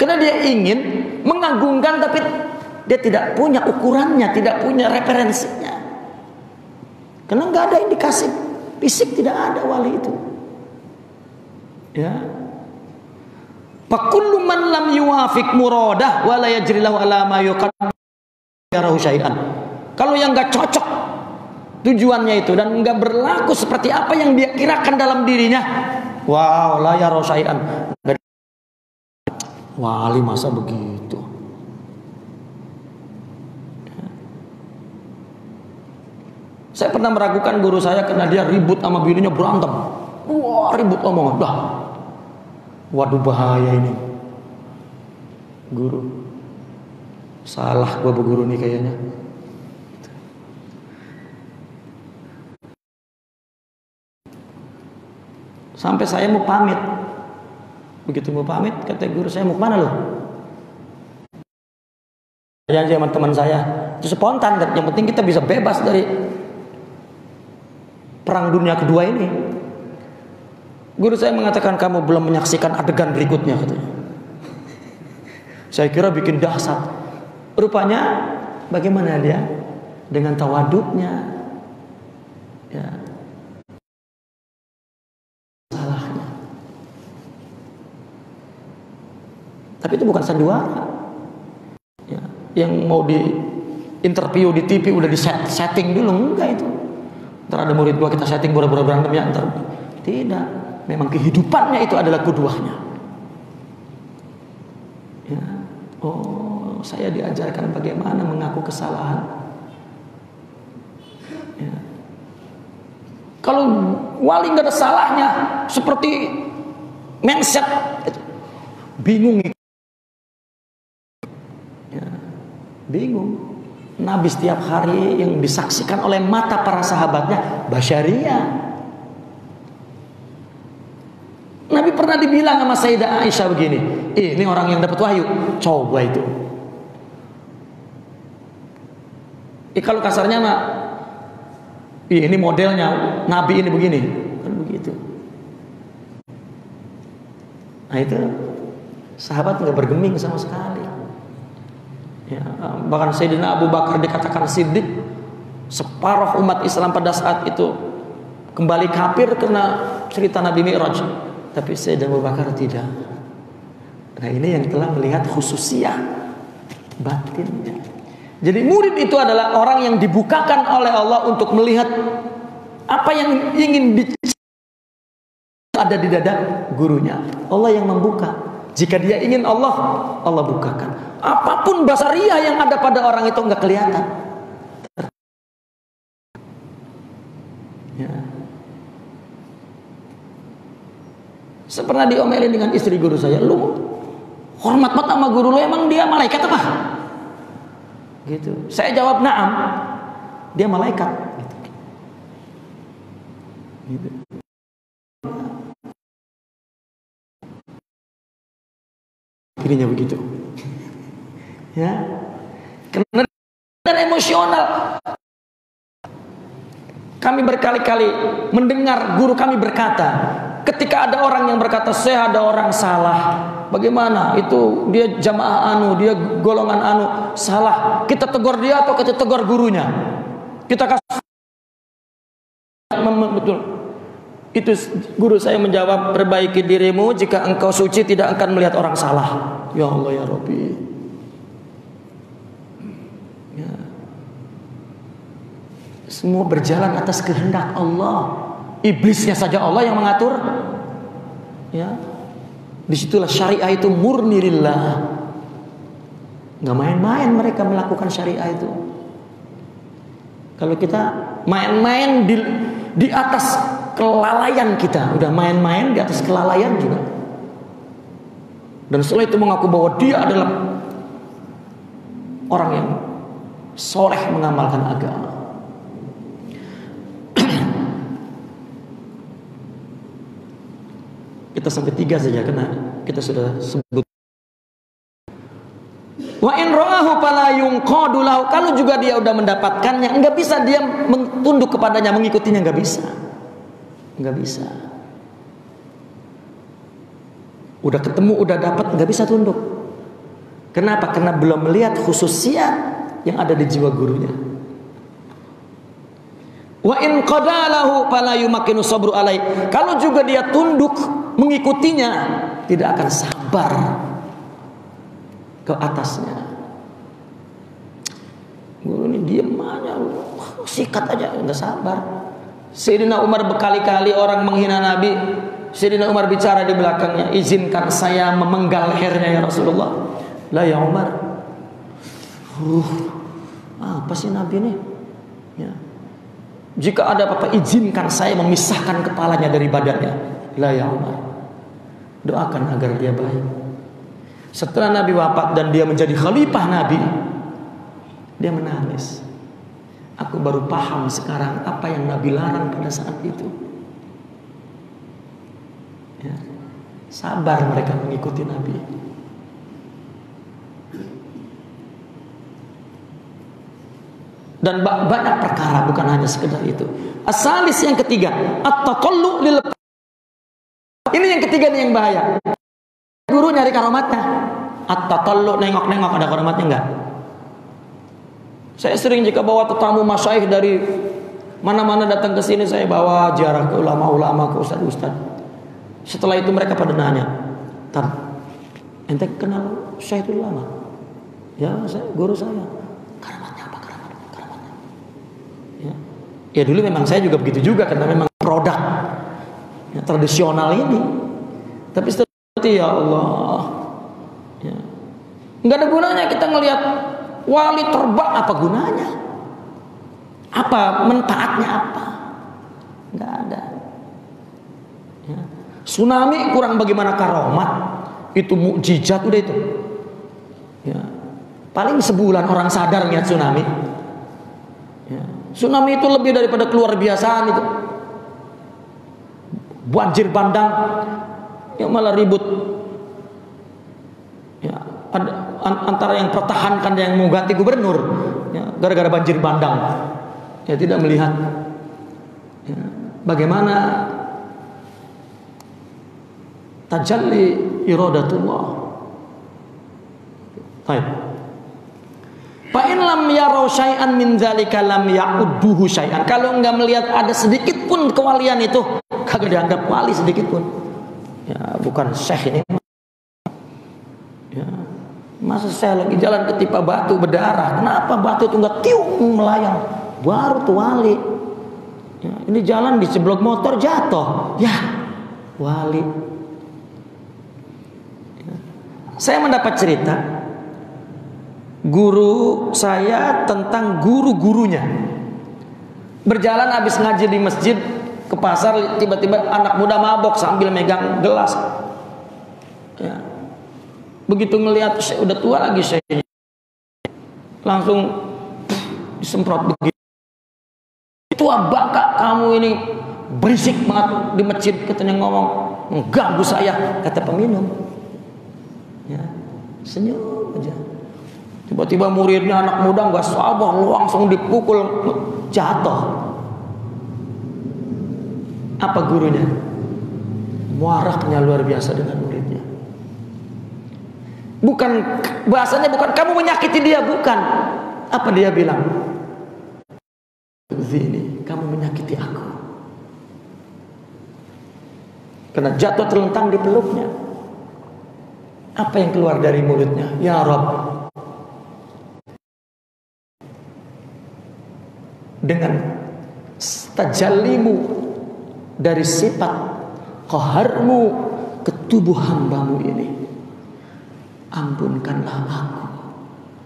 karena dia ingin mengagungkan tapi dia tidak punya ukurannya, tidak punya referensinya. Karena nggak ada indikasi fisik, tidak ada wali itu. Ya. Fakullu man lam yuwafiq muradah wa la yajri lahu ala ma yuqaddaru syai'an. Kalau yang nggak cocok tujuannya itu dan nggak berlaku seperti apa yang dia kirakan dalam dirinya, wow, la yara syai'an. Wali masa begitu? Saya pernah meragukan guru saya karena dia ribut sama bininya, berantem. Wah, ribut omongan. Dah. Waduh, bahaya ini. Guru. Salah gua berguru nih kayaknya. Sampai saya mau pamit. Begitu mau pamit, kata guru saya, mau kemana loh? Janji sama teman saya. Itu spontan, yang penting kita bisa bebas dari perang dunia kedua ini. Guru saya mengatakan, kamu belum menyaksikan adegan berikutnya, katanya. Saya kira bikin dahsyat. Rupanya bagaimana dia dengan tawaduknya, ya, salahnya. Tapi itu bukan sandiwara. Ya, yang mau di interview di TV udah di setting dulu, enggak itu. Ntar ada murid gua kita setting pura-pura berantem ya, ntar tidak. Memang kehidupannya itu adalah kuduahnya. Ya. Oh, saya diajarkan bagaimana mengaku kesalahan. Ya. Kalau wali nggak ada salahnya, seperti mindset, bingung. Ya. Bingung. Nabi setiap hari yang disaksikan oleh mata para sahabatnya basyariah. Nabi pernah dibilang sama Sayyidah Aisyah begini, ini orang yang dapat wahyu, coba itu. Kalau kasarnya mah, ini modelnya Nabi ini begini, kan begitu. Nah itu sahabat nggak bergeming sama sekali. Ya, bahkan Sayyidina Abu Bakar dikatakan siddiq, separuh umat Islam pada saat itu kembali kafir karena cerita Nabi Mi'raj. Tapi Sayyidina Abu Bakar tidak. Nah ini yang telah melihat khususiyah batinnya. Jadi murid itu adalah orang yang dibukakan oleh Allah untuk melihat apa yang ingin ada di dada gurunya. Allah yang membuka. Jika dia ingin Allah bukakan. Apapun basariah yang ada pada orang itu enggak kelihatan. Saya pernah diomelin dengan istri guru saya, lu hormat banget sama guru lu, emang dia malaikat apa? Gitu. Saya jawab na'am, dia malaikat. Gitu. Dirinya begitu. Ya. Karena emosional. Kami berkali-kali mendengar guru kami berkata, ketika ada orang yang berkata, saya ada orang salah, bagaimana? Itu dia jamaah anu, dia golongan anu, salah. Kita tegur dia atau kita tegur gurunya? Kita kasih betul. Itu guru saya menjawab, perbaiki dirimu, jika engkau suci tidak akan melihat orang salah. Ya Allah ya Rabbi. Ya. Semua berjalan atas kehendak Allah. Iblisnya saja Allah yang mengatur. Ya. Disitulah syariah itu murni lillah. Nggak main-main mereka melakukan syariah itu. Kalau kita main-main di atas kelalaian kita, udah main-main di atas kelalaian juga. Dan setelah itu mengaku bahwa dia adalah orang yang soleh mengamalkan agama. Kita sampai 3 saja karena kita sudah sebut. Wa in ra'ahu fala yunqadu lahu. Kalau juga dia udah mendapatkannya, enggak bisa dia tunduk kepadanya, mengikutinya, enggak bisa. Enggak bisa. Udah ketemu, udah dapat, enggak bisa tunduk. Kenapa? Karena belum melihat khususiyat yang ada di jiwa gurunya. Wa in qadalahu fala yumakkinu sabru alai. Kalau juga dia tunduk mengikutinya, tidak akan sabar ke atasnya. Guru ini diem aja, sikat aja, enggak sabar. Sayyidina Umar berkali-kali orang menghina Nabi, Sayyidina Umar bicara di belakangnya, izinkan saya memenggal lehernya ya Rasulullah. Lah ya Umar, apa sih Nabi ini? Ya. Jika ada apa-apa, izinkan saya memisahkan kepalanya dari badannya. La ya Umar, doakan agar dia baik. Setelah Nabi wafat dan dia menjadi khalifah Nabi, dia menangis. Aku baru paham sekarang apa yang Nabi larang pada saat itu. Ya. Sabar mereka mengikuti Nabi. Dan banyak perkara, bukan hanya sekedar itu. Asalis yang ketiga, at-taqallu lil. Ini yang ketiga nih yang bahaya. Guru nyari karomatnya. At-taqallu, nengok-nengok ada karomatnya enggak? Saya sering jika bawa tetamu masyaikh dari mana-mana datang ke sini, saya bawa ziarah ke ulama-ulama, ke ustaz-ustaz. Setelah itu mereka pada nanya, "Tar, ente kenal Syekh itu lama?" "Ya, guru saya." Ya dulu memang saya juga begitu juga, karena memang produk ya, tradisional ini. Tapi seperti ya Allah, ya. Nggak ada gunanya kita ngelihat wali terbang, apa gunanya? Apa manfaatnya apa? Nggak ada. Ya. Tsunami kurang bagaimana karomat, itu mukjizat udah itu. Ya. Paling sebulan orang sadar lihat tsunami. Ya. Tsunami itu lebih daripada keluar biasaan itu. Banjir bandang yang malah ribut. Ya, antara yang pertahankan dan yang mau ganti gubernur. Ya, gara-gara banjir bandang. Ya, tidak melihat ya, bagaimana tajalli iradatullah. Baik. Fa in lam yarau syai'an min dzalika lam ya'udduhu syai'an. Kalau enggak melihat ada sedikit pun kewalian itu, kagak dianggap wali sedikit pun. Ya, bukan syekh ini. Ya. Masa saya lagi jalan ketimpa batu berdarah, kenapa batu itu enggak tiung melayang? Baru tuh wali. Ya, ini jalan di seblok motor jatuh. Ya, wali. Ya. Saya mendapat cerita guru saya tentang guru-gurunya. Berjalan habis ngaji di masjid, ke pasar, tiba-tiba anak muda mabok sambil megang gelas. Ya. Begitu ngelihat saya udah tua lagi, saya langsung disemprot begitu. Tua bangka kamu ini, berisik banget di masjid, katanya ngomong, mengganggu saya, kata peminum. Ya, senyum aja. Tiba-tiba muridnya anak muda nggak sabar, langsung dipukul, jatuh. Apa gurunya? Muaraknya luar biasa dengan muridnya. Bukan, bahasanya bukan kamu menyakiti dia, bukan. Apa dia bilang? Zini, kamu menyakiti aku. Karena jatuh terlentang di peluknya. Apa yang keluar dari mulutnya? Ya Rabb, dengan tajallimu dari sifat qaharmu ke tubuh hambamu ini, ampunkanlah aku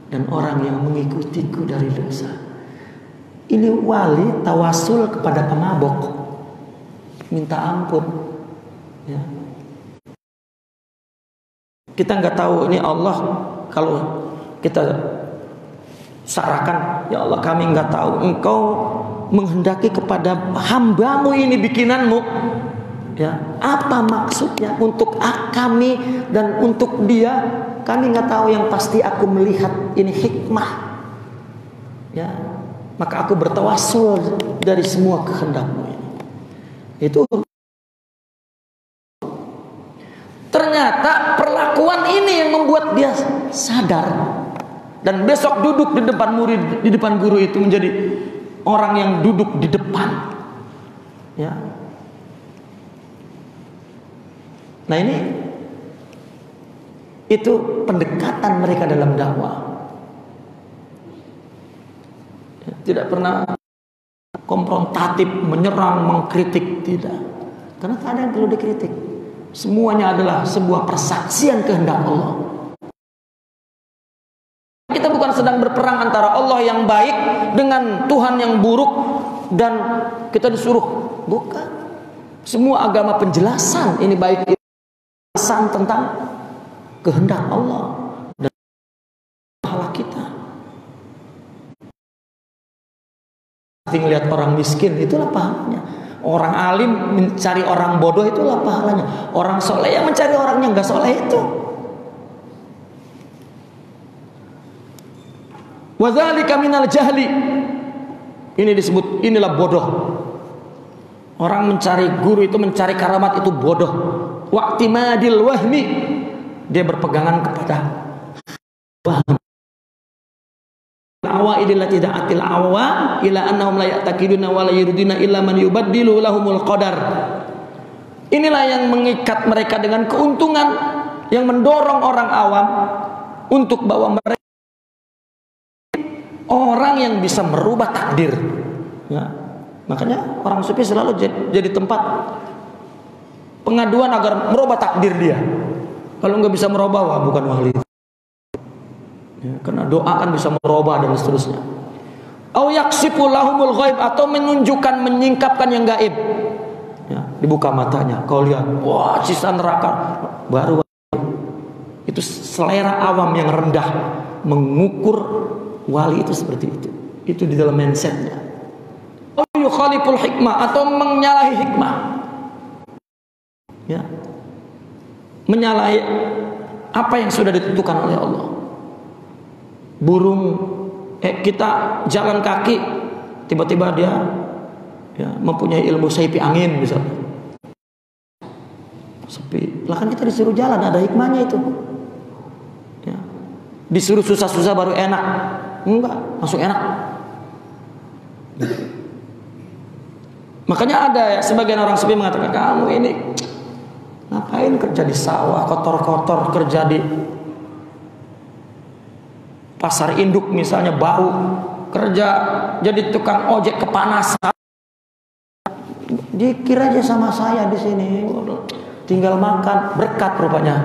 dan orang yang mengikutiku dari dosa. Ini wali tawasul kepada pemabok, minta ampun. Ya. Kita nggak tahu ini Allah, kalau kita sarahkan, ya Allah kami nggak tahu, Engkau menghendaki kepada hambamu ini, bikinanmu, ya apa maksudnya untuk kami dan untuk dia, kami nggak tahu. Yang pasti aku melihat ini hikmah, ya maka aku bertawassul dari semua kehendakmu ini. Itu ternyata perlakuan ini yang membuat dia sadar. Dan besok duduk di depan murid, di depan guru itu menjadi orang yang duduk di depan. Ya. Nah ini, itu pendekatan mereka dalam dakwah. Tidak pernah konfrontatif, menyerang, mengkritik, tidak. Karena tak ada yang perlu dikritik. Semuanya adalah sebuah persaksian kehendak Allah. Kita bukan sedang berperang antara Allah yang baik dengan Tuhan yang buruk dan kita disuruh, bukan. Semua agama penjelasan ini baik, penjelasan tentang kehendak Allah dan pahala kita. Melihat orang miskin, itulah pahalanya. Orang alim mencari orang bodoh, itulah pahalanya. Orang soleh yang mencari orang yang gak soleh itu. Wadzalika minal jahli. Ini disebut, inilah bodoh. Orang mencari guru itu, mencari karamat itu bodoh. Waqtimadil wahmi, dia berpegangan kepada waham. Awaidil lati da'atil awa ila annahum la ya'taqiduna wa la yuriduna illa man yubaddilu lahumul qadar. Inilah yang mengikat mereka dengan keuntungan, yang mendorong orang awam untuk bahwa mereka orang yang bisa merubah takdir. Ya. Makanya orang sufi selalu jadi tempat pengaduan agar merubah takdir dia. Kalau nggak bisa merubah, wah bukan wali. Ya, karena doa kan bisa merubah dan seterusnya. Au yaksifu lahumul ghaib, atau menunjukkan, menyingkapkan yang gaib. Ya, dibuka matanya, kau lihat, wah sisa neraka, baru itu selera awam yang rendah mengukur wali itu seperti itu. Itu di dalam mindsetnya. Au yukhaliful hikmah, atau menyalahi hikmah. Ya, menyalahi apa yang sudah ditentukan oleh Allah. Burung, kita jalan kaki, tiba-tiba dia ya, mempunyai ilmu saipi angin misalnya. Sepi, lah kan kita disuruh jalan, ada hikmahnya itu. Ya. Disuruh susah-susah baru enak, enggak, langsung enak. Makanya ada ya, sebagian orang sepi mengatakan, kamu ini ngapain kerja di sawah, kotor-kotor, kerja di pasar induk misalnya, bau, kerja jadi tukang ojek kepanasan. Dikira aja sama saya di sini, tinggal makan, berkat rupanya.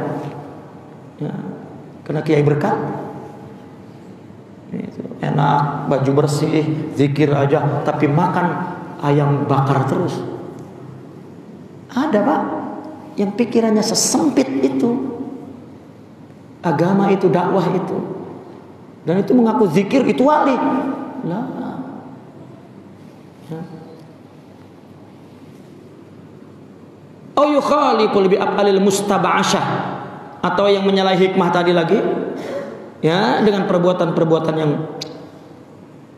Ya, kena kiai berkat. Itu enak, baju bersih, zikir aja, tapi makan ayam bakar terus. Ada Pak yang pikirannya sesempit itu. Agama itu, dakwah itu. Dan itu mengaku zikir itu wali. Lah. Ya. Au yukhaliqu bi af'alil mustaba'asyah, atau yang menyalahi hikmah tadi lagi, ya, dengan perbuatan-perbuatan yang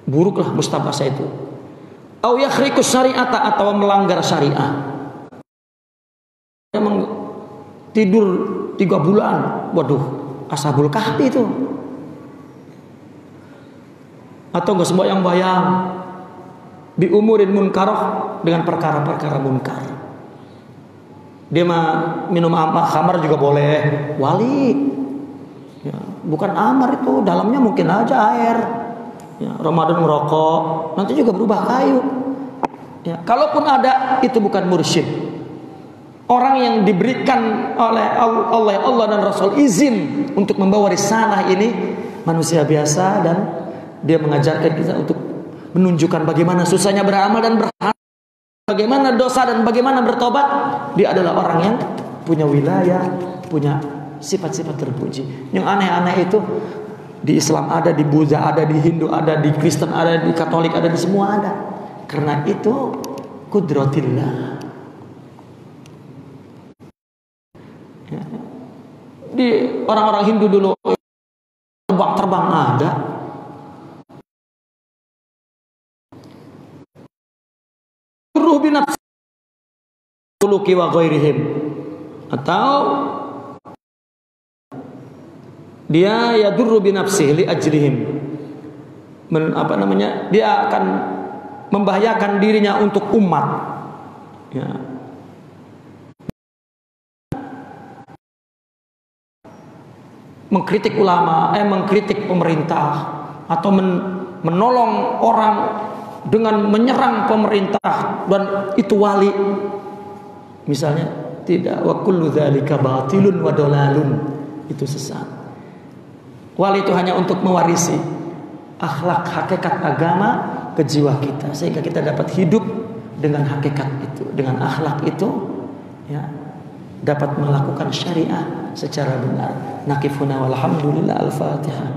buruk lah, mustaba'asyah itu. Au yakhriqu syari'ata, atau melanggar syariah. Emang tidur 3 bulan, waduh, Ashabul Kahfi itu. Atau enggak sembahyang-bayang bi umurin munkaroh, dengan perkara-perkara munkar. Dia mah minum khamar juga boleh, wali. Ya, bukan amar itu, dalamnya mungkin aja air. Ya, Ramadan merokok, nanti juga berubah kayu. Ya, kalaupun ada, itu bukan mursyid. Orang yang diberikan oleh Allah dan Rasul izin untuk membawa risalah ini manusia biasa, dan dia mengajarkan kita untuk menunjukkan bagaimana susahnya beramal dan berharap, bagaimana dosa dan bagaimana bertobat. Dia adalah orang yang punya wilayah, punya sifat-sifat terpuji. Yang aneh-aneh itu di Islam ada, di Buddha ada, di Hindu ada, di Kristen ada, di Katolik ada, di semua ada. Karena itu kudratillah. Ya. Di orang-orang Hindu dulu terbang ada. Ruh binafsi tuluki wa ghairihim, atau dia yadurru binafsihi li ajlihim, dia akan membahayakan dirinya untuk umat. Ya. Mengkritik ulama, mengkritik pemerintah, atau menolong orang dengan menyerang pemerintah, dan itu wali. Misalnya, tidak, wa kullu dzalika batilun wa dalalun, itu sesat. Wali itu hanya untuk mewarisi akhlak, hakikat agama ke jiwa kita, sehingga kita dapat hidup dengan hakikat itu, dengan akhlak itu, ya, dapat melakukan syariah secara benar. Nakifuna walhamdulillah. Al-Fatihah.